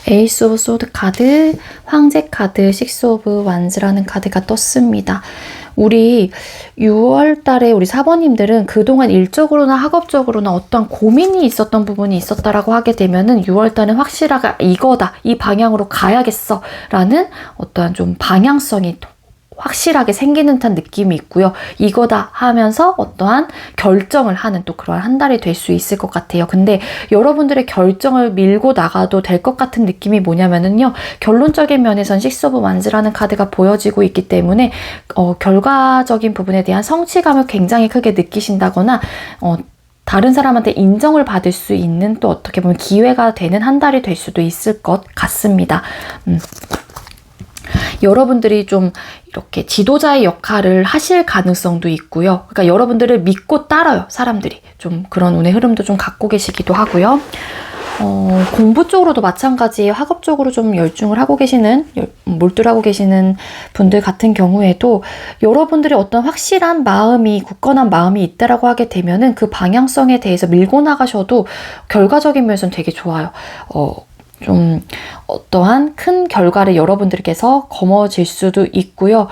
에이스 오브 소드 카드, 황제 카드, 식스 오브 완즈라는 카드가 떴습니다. 우리 6월 달에 우리 4번님들은 그동안 일적으로나 학업적으로나 어떤 고민이 있었던 부분이 있었다라고 하게 되면은 6월 달은 확실하게 이거다, 이 방향으로 가야겠어 라는 어떠한 좀 방향성이 확실하게 생기는 듯한 느낌이 있고요. 이거다 하면서 어떠한 결정을 하는 또 그런 한 달이 될 수 있을 것 같아요. 근데 여러분들의 결정을 밀고 나가도 될 것 같은 느낌이 뭐냐면은요. 결론적인 면에선 식스 오브 완즈라는 카드가 보여지고 있기 때문에 결과적인 부분에 대한 성취감을 굉장히 크게 느끼신다거나 다른 사람한테 인정을 받을 수 있는 또 어떻게 보면 기회가 되는 한 달이 될 수도 있을 것 같습니다. 여러분들이 좀 이렇게 지도자의 역할을 하실 가능성도 있고요. 그러니까 여러분들을 믿고 따라요, 사람들이. 좀 그런 운의 흐름도 좀 갖고 계시기도 하고요. 공부 쪽으로도 마찬가지예요. 학업 쪽으로 좀 열중을 하고 계시는, 몰두를 하고 계시는 분들 같은 경우에도 여러분들의 어떤 확실한 마음이, 굳건한 마음이 있다라고 하게 되면은 그 방향성에 대해서 밀고 나가셔도 결과적인 면에서는 되게 좋아요. 좀 어떠한 큰 결과를 여러분들께서 거머쥘 수도 있고요.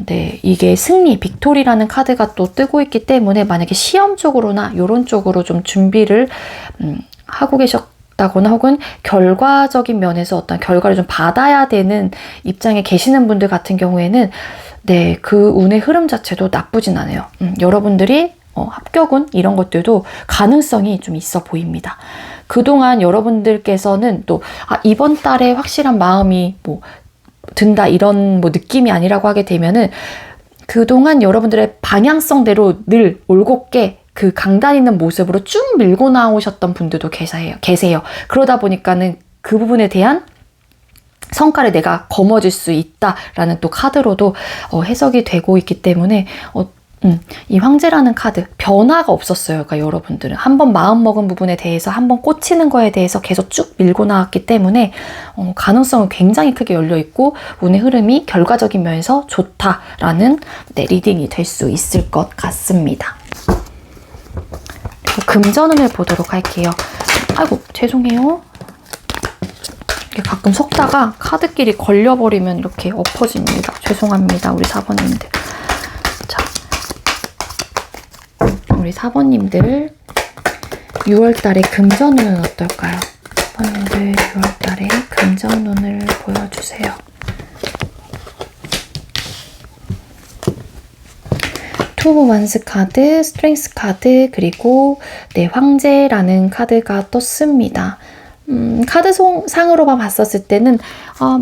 네, 이게 승리, 빅토리라는 카드가 또 뜨고 있기 때문에 만약에 시험 쪽으로나 이런 쪽으로 좀 준비를 하고 계셨다거나 혹은 결과적인 면에서 어떤 결과를 좀 받아야 되는 입장에 계시는 분들 같은 경우에는 네, 그 운의 흐름 자체도 나쁘진 않아요. 여러분들이 합격운 이런 것들도 가능성이 좀 있어 보입니다. 그동안 여러분들께서는 또 이번 달에 확실한 마음이 뭐 든다 이런 뭐 느낌이 아니라고 하게 되면은 그동안 여러분들의 방향성대로 늘 올곧게 그 강단 있는 모습으로 쭉 밀고 나오셨던 분들도 계세요. 그러다 보니까는 그 부분에 대한 성과를 내가 거머쥘 수 있다라는 또 카드로도 해석이 되고 있기 때문에 이 황제라는 카드 변화가 없었어요. 그러니까 여러분들은 한번 마음먹은 부분에 대해서 한번 꽂히는 거에 대해서 계속 쭉 밀고 나왔기 때문에 가능성은 굉장히 크게 열려있고 운의 흐름이 결과적인 면에서 좋다라는 네, 리딩이 될 수 있을 것 같습니다. 그리고 금전운을 보도록 할게요. 아이고 죄송해요. 가끔 속다가 카드끼리 걸려버리면 이렇게 엎어집니다. 죄송합니다. 우리 4번님들. 자, 우리 4번님들 6월달에 금전운은 어떨까요? 4번님들 6월달에 금전운을 보여주세요. 투 오브 완스 카드, 스트렝스 카드, 그리고 네, 황제라는 카드가 떴습니다. 카드 상으로만 봤었을 때는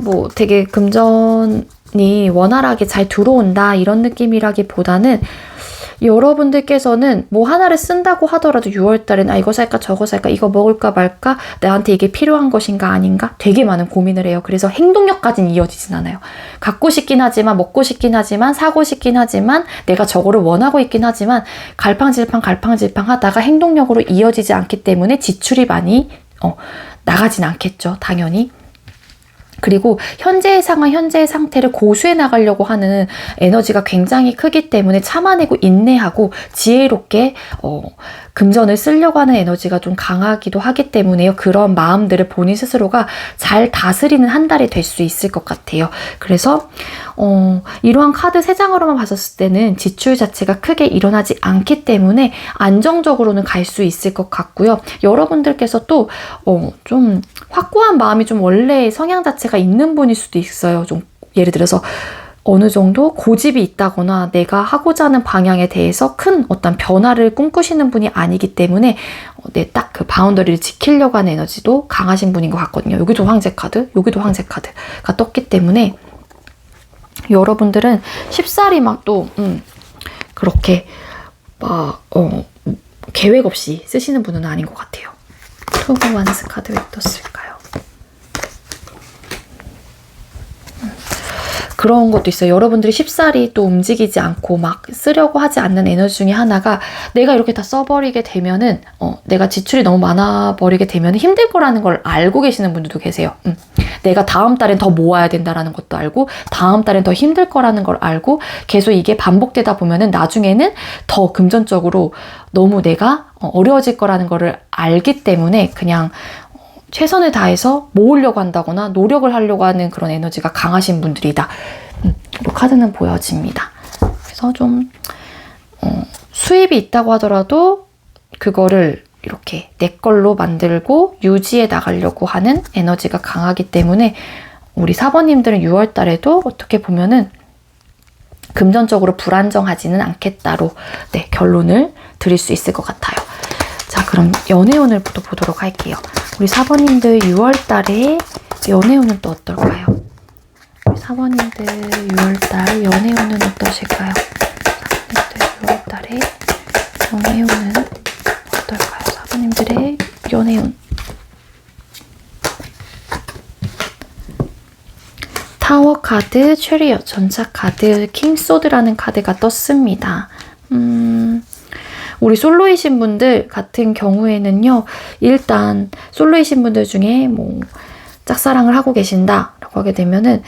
뭐 되게 금전이 원활하게 잘 들어온다 이런 느낌이라기보다는 여러분들께서는 뭐 하나를 쓴다고 하더라도 6월달엔 이거 살까 저거 살까 이거 먹을까 말까 나한테 이게 필요한 것인가 아닌가 되게 많은 고민을 해요. 그래서 행동력까지는 이어지진 않아요. 갖고 싶긴 하지만 먹고 싶긴 하지만 사고 싶긴 하지만 내가 저거를 원하고 있긴 하지만 갈팡질팡 하다가 행동력으로 이어지지 않기 때문에 지출이 많이 나가진 않겠죠. 당연히. 그리고 현재의 상황, 현재의 상태를 고수해 나가려고 하는 에너지가 굉장히 크기 때문에 참아내고 인내하고 지혜롭게 금전을 쓰려고 하는 에너지가 좀 강하기도 하기 때문에요. 그런 마음들을 본인 스스로가 잘 다스리는 한 달이 될 수 있을 것 같아요. 그래서 이러한 카드 3장으로만 봤었을 때는 지출 자체가 크게 일어나지 않기 때문에 안정적으로는 갈 수 있을 것 같고요. 여러분들께서 또 좀 확고한 마음이 좀 원래 성향 자체가 있는 분일 수도 있어요. 좀 예를 들어서 어느 정도 고집이 있다거나 내가 하고자 하는 방향에 대해서 큰 어떤 변화를 꿈꾸시는 분이 아니기 때문에 딱 그 바운더리를 지키려고 하는 에너지도 강하신 분인 것 같거든요. 여기도 황제 카드, 여기도 황제 카드가 떴기 때문에 여러분들은 쉽사리 막 또 그렇게 막 계획 없이 쓰시는 분은 아닌 것 같아요. 투 오브 완스 카드 왜 떴을까요? 그런 것도 있어요. 여러분들이 쉽사리 또 움직이지 않고 막 쓰려고 하지 않는 에너지 중에 하나가 내가 이렇게 다 써버리게 되면은 내가 지출이 너무 많아버리게 되면 힘들 거라는 걸 알고 계시는 분들도 계세요. 내가 다음 달엔 더 모아야 된다라는 것도 알고 다음 달엔 더 힘들 거라는 걸 알고 계속 이게 반복되다 보면은 나중에는 더 금전적으로 너무 내가 어려워질 거라는 거를 알기 때문에 그냥 최선을 다해서 모으려고 한다거나 노력을 하려고 하는 그런 에너지가 강하신 분들이다. 카드는 보여집니다. 그래서 좀 수입이 있다고 하더라도 그거를 이렇게 내 걸로 만들고 유지해 나가려고 하는 에너지가 강하기 때문에 우리 4번님들은 6월 달에도 어떻게 보면은 금전적으로 불안정하지는 않겠다로 네, 결론을 드릴 수 있을 것 같아요. 자, 그럼 연애운을 또 보도록 할게요. 우리 4번님들 6월달에 연애운은 또 어떨까요? 우리 4번님들 6월달 연애운은 어떠실까요? 4번님들 6월달에 연애운은 어떨까요? 4번님들의 연애운. 타워 카드, 체리엇, 전차 카드, 킹소드라는 카드가 떴습니다. 우리 솔로이신 분들 같은 경우에는요, 일단 솔로이신 분들 중에 뭐 짝사랑을 하고 계신다라고 하게 되면은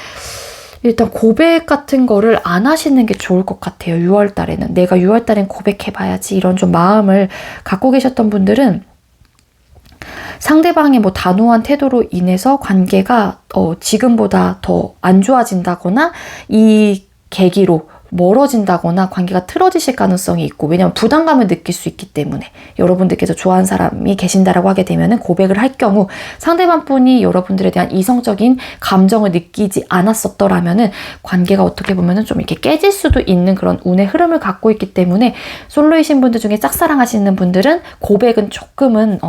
일단 고백 같은 거를 안 하시는 게 좋을 것 같아요. 6월 달에는 내가 6월 달엔 고백해봐야지 이런 좀 마음을 갖고 계셨던 분들은 상대방의 뭐 단호한 태도로 인해서 관계가 지금보다 더 안 좋아진다거나 이 계기로 멀어진다거나 관계가 틀어지실 가능성이 있고, 왜냐하면 부담감을 느낄 수 있기 때문에 여러분들께서 좋아하는 사람이 계신다라고 하게 되면 고백을 할 경우 상대방 분이 여러분들에 대한 이성적인 감정을 느끼지 않았었더라면은 관계가 어떻게 보면은 좀 이렇게 깨질 수도 있는 그런 운의 흐름을 갖고 있기 때문에 솔로이신 분들 중에 짝사랑하시는 분들은 고백은 조금은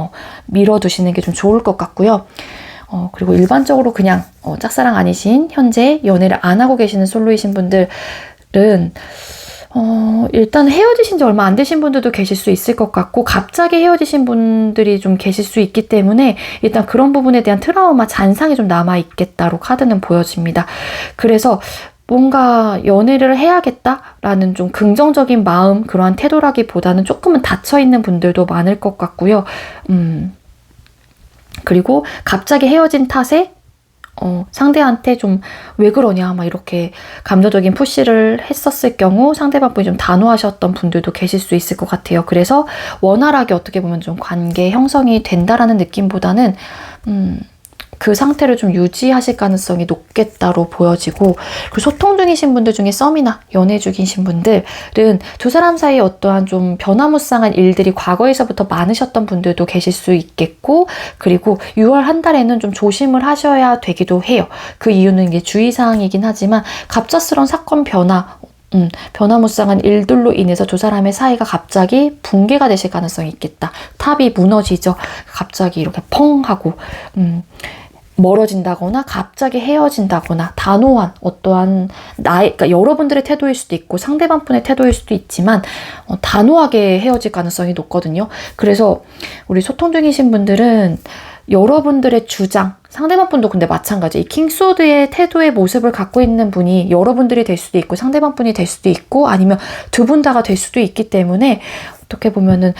미뤄두시는 게 좀 좋을 것 같고요. 그리고 일반적으로 그냥 짝사랑 아니신 현재 연애를 안 하고 계시는 솔로이신 분들은 일단 헤어지신 지 얼마 안 되신 분들도 계실 수 있을 것 같고, 갑자기 헤어지신 분들이 좀 계실 수 있기 때문에 일단 그런 부분에 대한 트라우마, 잔상이 좀 남아있겠다로 카드는 보여집니다. 그래서 뭔가 연애를 해야겠다라는 좀 긍정적인 마음, 그러한 태도라기보다는 조금은 닫혀있는 분들도 많을 것 같고요. 그리고 갑자기 헤어진 탓에 상대한테 좀 왜 그러냐 막 이렇게 감정적인 푸시를 했었을 경우 상대방 분이 좀 단호하셨던 분들도 계실 수 있을 것 같아요. 그래서 원활하게 어떻게 보면 좀 관계 형성이 된다라는 느낌보다는 그 상태를 좀 유지하실 가능성이 높겠다로 보여지고, 그 소통 중이신 분들 중에 썸이나 연애 중이신 분들은 두 사람 사이에 어떠한 좀 변화무쌍한 일들이 과거에서부터 많으셨던 분들도 계실 수 있겠고, 그리고 6월 한 달에는 좀 조심을 하셔야 되기도 해요. 그 이유는 이게 주의사항이긴 하지만 갑작스러운 사건 변화, 변화무쌍한 일들로 인해서 두 사람의 사이가 갑자기 붕괴가 되실 가능성이 있겠다. 탑이 무너지죠. 갑자기 이렇게 펑 하고 멀어진다거나 갑자기 헤어진다거나 단호한 어떠한 그러니까 여러분들의 태도일 수도 있고 상대방 분의 태도일 수도 있지만 단호하게 헤어질 가능성이 높거든요. 그래서 우리 소통 중이신 분들은 여러분들의 주장, 상대방 분도 근데 마찬가지. 이 킹소드의 태도의 모습을 갖고 있는 분이 여러분들이 될 수도 있고 상대방 분이 될 수도 있고 아니면 두 분 다가 될 수도 있기 때문에 어떻게 보면은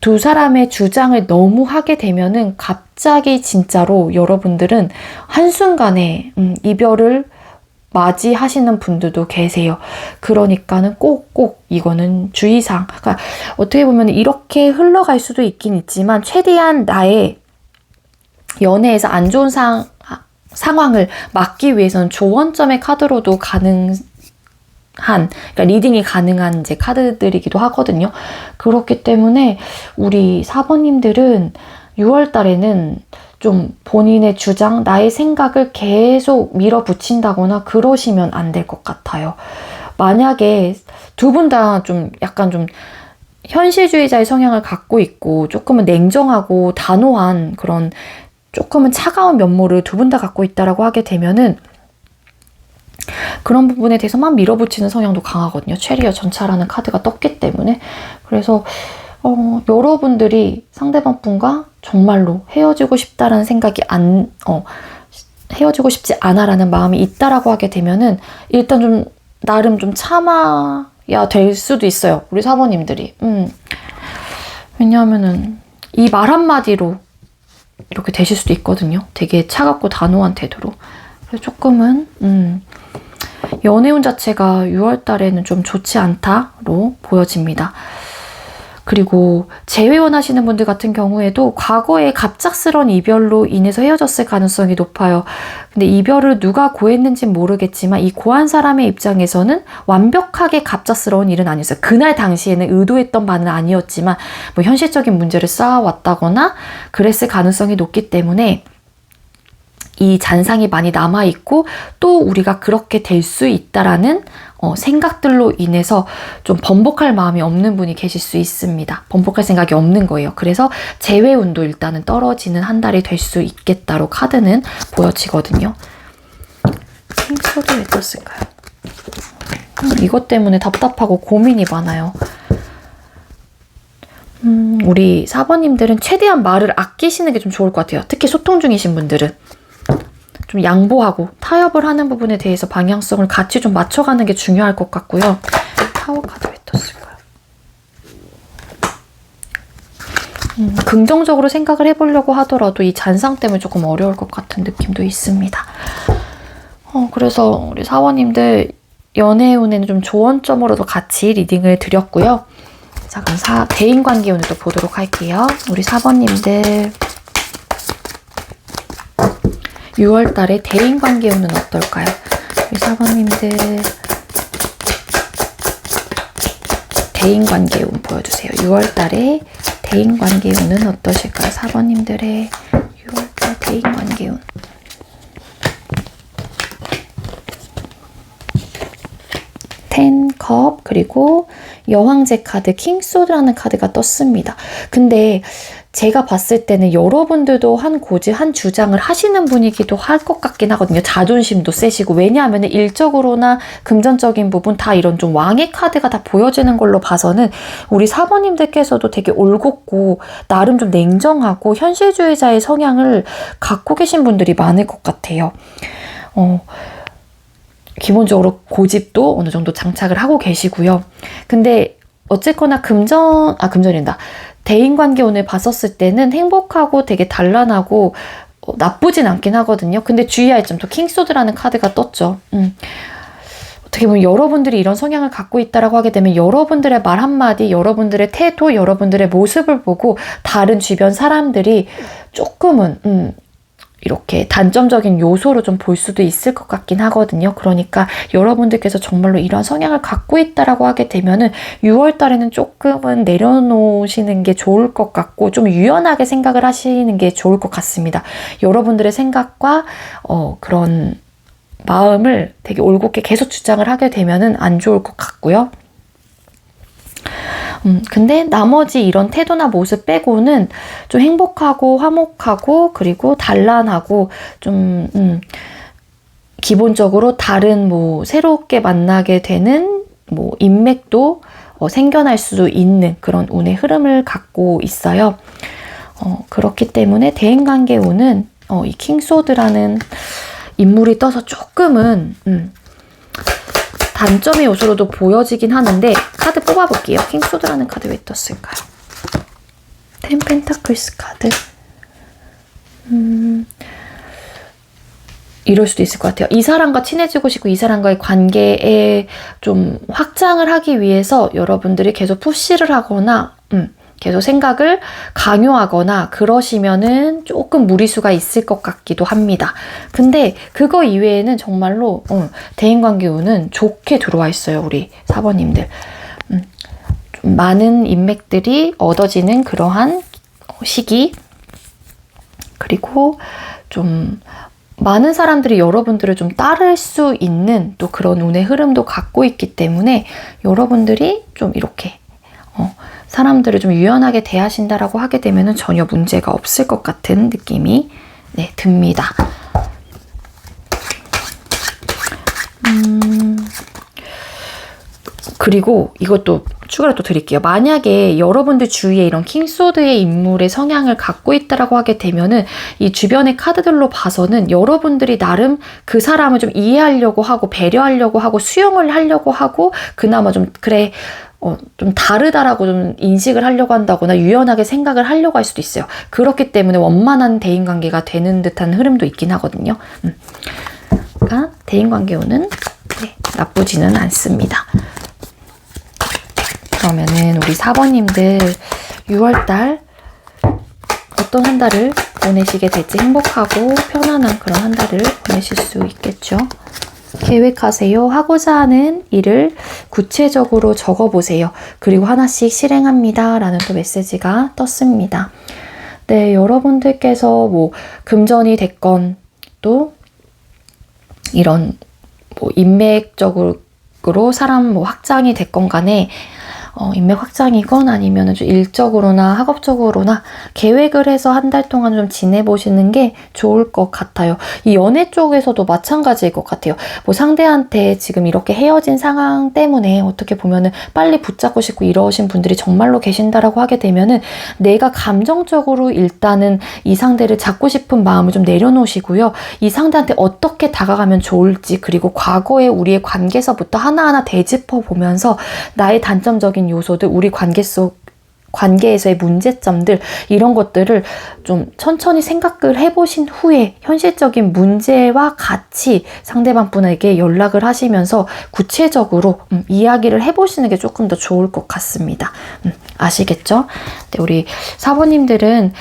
두 사람의 주장을 너무 하게 되면은 갑자기 진짜로 여러분들은 한순간에 이별을 맞이하시는 분들도 계세요. 그러니까는 꼭 이거는 주의사항. 그러니까 어떻게 보면 이렇게 흘러갈 수도 있긴 있지만 최대한 나의 연애에서 안 좋은 상황을 막기 위해서는 조언점의 카드로도 그러니까 리딩이 가능한 이제 카드들이기도 하거든요. 그렇기 때문에 우리 4번님들은 6월 달에는 좀 본인의 주장, 나의 생각을 계속 밀어붙인다거나 그러시면 안 될 것 같아요. 만약에 두 분 다 좀 약간 좀 현실주의자의 성향을 갖고 있고 조금은 냉정하고 단호한 그런 조금은 차가운 면모를 두 분 다 갖고 있다라고 하게 되면은 그런 부분에 대해서 막 밀어붙이는 성향도 강하거든요. 체리어 전차라는 카드가 떴기 때문에. 그래서 여러분들이 상대방 분과 정말로 헤어지고 싶다라는 생각이 헤어지고 싶지 않아라는 마음이 있다라고 하게 되면은 일단 좀 나름 좀 참아야 될 수도 있어요. 우리 4번님들이. 왜냐하면은 이 말 한마디로 이렇게 되실 수도 있거든요. 되게 차갑고 단호한 태도로. 그래서 조금은 연애운 자체가 6월 달에는 좀 좋지 않다로 보여집니다. 그리고 재회원 하시는 분들 같은 경우에도 과거에 갑작스러운 이별로 인해서 헤어졌을 가능성이 높아요. 근데 이별을 누가 고했는지는 모르겠지만 이 고한 사람의 입장에서는 완벽하게 갑작스러운 일은 아니었어요. 그날 당시에는 의도했던 바는 아니었지만 뭐 현실적인 문제를 쌓아왔다거나 그랬을 가능성이 높기 때문에 이 잔상이 많이 남아있고 또 우리가 그렇게 될 수 있다라는 생각들로 인해서 좀 번복할 마음이 없는 분이 계실 수 있습니다. 번복할 생각이 없는 거예요. 그래서 재회운도 일단은 떨어지는 한 달이 될 수 있겠다로 카드는 보여지거든요. 킹소드 왜 떴을까요? 이것 때문에 답답하고 고민이 많아요. 우리 4번님들은 최대한 말을 아끼시는 게 좀 좋을 것 같아요. 특히 소통 중이신 분들은. 좀 양보하고 타협을 하는 부분에 대해서 방향성을 같이 좀 맞춰가는 게 중요할 것 같고요. 타워 카드 왜 떴을까요? 긍정적으로 생각을 해보려고 하더라도 이 잔상 때문에 조금 어려울 것 같은 느낌도 있습니다. 그래서 우리 사원님들 연애운에는 좀 조언점으로도 같이 리딩을 드렸고요. 자, 그럼 대인관계운을 또 보도록 할게요. 우리 4번님들 6월 달에 대인관계 운은 어떨까요? 우리 4번님들 대인관계 운 보여주세요. 6월 달에 대인관계 운은 어떠실까요? 4번님들의 6월 달 대인관계 운. 컵 그리고 여왕제 카드 킹소드라는 카드가 떴습니다. 근데 제가 봤을 때는 여러분들도 한 고지 한 주장을 하시는 분이기도 할 것 같긴 하거든요. 자존심도 세시고 왜냐하면 일적으로나 금전적인 부분 다 이런 좀 왕의 카드가 다 보여지는 걸로 봐서는 우리 사모님들께서도 되게 올곧고 나름 좀 냉정하고 현실주의자의 성향을 갖고 계신 분들이 많을 것 같아요. 기본적으로 고집도 어느 정도 장착을 하고 계시고요. 근데 어쨌거나 금전이란다. 대인관계 운을 봤었을 때는 행복하고 되게 단란하고 나쁘진 않긴 하거든요. 근데 주의할 점도 킹소드라는 카드가 떴죠. 어떻게 보면 여러분들이 이런 성향을 갖고 있다라고 하게 되면 여러분들의 말 한마디, 여러분들의 태도, 여러분들의 모습을 보고 다른 주변 사람들이 조금은 이렇게 단점적인 요소로 좀 볼 수도 있을 것 같긴 하거든요. 그러니까 여러분들께서 정말로 이런 성향을 갖고 있다라고 하게 되면은 6월 달에는 조금은 내려놓으시는 게 좋을 것 같고 좀 유연하게 생각을 하시는 게 좋을 것 같습니다. 여러분들의 생각과 그런 마음을 되게 올곧게 계속 주장을 하게 되면은 안 좋을 것 같고요. 근데 나머지 이런 태도나 모습 빼고는 좀 행복하고 화목하고 그리고 단란하고 좀 기본적으로 다른 새롭게 만나게 되는 인맥도 생겨날 수 있는 그런 운의 흐름을 갖고 있어요. 그렇기 때문에 대인관계 운은 이 킹소드라는 인물이 떠서 조금은 단점의 요소로도 보여지긴 하는데 카드 뽑아볼게요. 킹소드라는 카드 왜 떴을까요? 10 펜타클스 카드. 이럴 수도 있을 것 같아요. 이 사람과 친해지고 싶고 이 사람과의 관계에 좀 확장을 하기 위해서 여러분들이 계속 푸시를 하거나 계속 생각을 강요하거나 그러시면은 조금 무리수가 있을 것 같기도 합니다. 근데 그거 이외에는 정말로 대인관계 운은 좋게 들어와 있어요. 우리 4번님들. 좀 많은 인맥들이 얻어지는 그러한 시기 그리고 좀 많은 사람들이 여러분들을 좀 따를 수 있는 또 그런 운의 흐름도 갖고 있기 때문에 여러분들이 좀 이렇게 사람들을 좀 유연하게 대하신다라고 하게 되면은 전혀 문제가 없을 것 같은 느낌이 듭니다. 그리고 이것도 추가로 또 드릴게요. 만약에 여러분들 주위에 이런 킹소드의 인물의 성향을 갖고 있다라고 하게 되면은 이 주변의 카드들로 봐서는 여러분들이 나름 그 사람을 좀 이해하려고 하고 배려하려고 하고 수용을 하려고 하고 그나마 좀 그래 좀 다르다라고 좀 인식을 하려고 한다거나 유연하게 생각을 하려고 할 수도 있어요. 그렇기 때문에 원만한 대인관계가 되는 듯한 흐름도 있긴 하거든요. 그러니까 대인관계운은 나쁘지는 않습니다. 그러면은 우리 4번님들 6월달 어떤 한 달을 보내시게 될지 행복하고 편안한 그런 한 달을 보내실 수 있겠죠. 계획하세요. 하고자 하는 일을 구체적으로 적어보세요. 그리고 하나씩 실행합니다. 라는 또 메시지가 떴습니다. 네, 여러분들께서 금전이 됐건 또 이런 인맥적으로 사람 확장이 됐건 간에 인맥 확장이건 아니면 좀 일적으로나 학업적으로나 계획을 해서 한 달 동안 좀 지내보시는 게 좋을 것 같아요. 이 연애 쪽에서도 마찬가지일 것 같아요. 상대한테 지금 이렇게 헤어진 상황 때문에 어떻게 보면은 빨리 붙잡고 싶고 이러신 분들이 정말로 계신다라고 하게 되면은 내가 감정적으로 일단은 이 상대를 잡고 싶은 마음을 좀 내려놓으시고요. 이 상대한테 어떻게 다가가면 좋을지 그리고 과거의 우리의 관계에서부터 하나하나 되짚어 보면서 나의 단점적인 요소들, 우리 관계에서의 문제점들 이런 것들을 좀 천천히 생각을 해보신 후에 현실적인 문제와 같이 상대방 분에게 연락을 하시면서 구체적으로 이야기를 해보시는 게 조금 더 좋을 것 같습니다. 아시겠죠? 네, 우리 사모님들은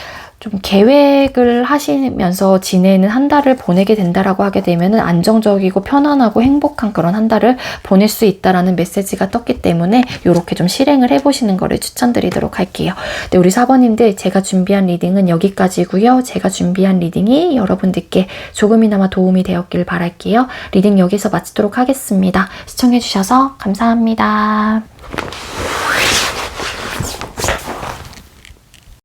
좀 계획을 하시면서 지내는 한 달을 보내게 된다라고 하게 되면은 안정적이고 편안하고 행복한 그런 한 달을 보낼 수 있다라는 메시지가 떴기 때문에 이렇게 좀 실행을 해보시는 거를 추천드리도록 할게요. 네, 우리 4번님들 제가 준비한 리딩은 여기까지고요. 제가 준비한 리딩이 여러분들께 조금이나마 도움이 되었길 바랄게요. 리딩 여기서 마치도록 하겠습니다. 시청해주셔서 감사합니다.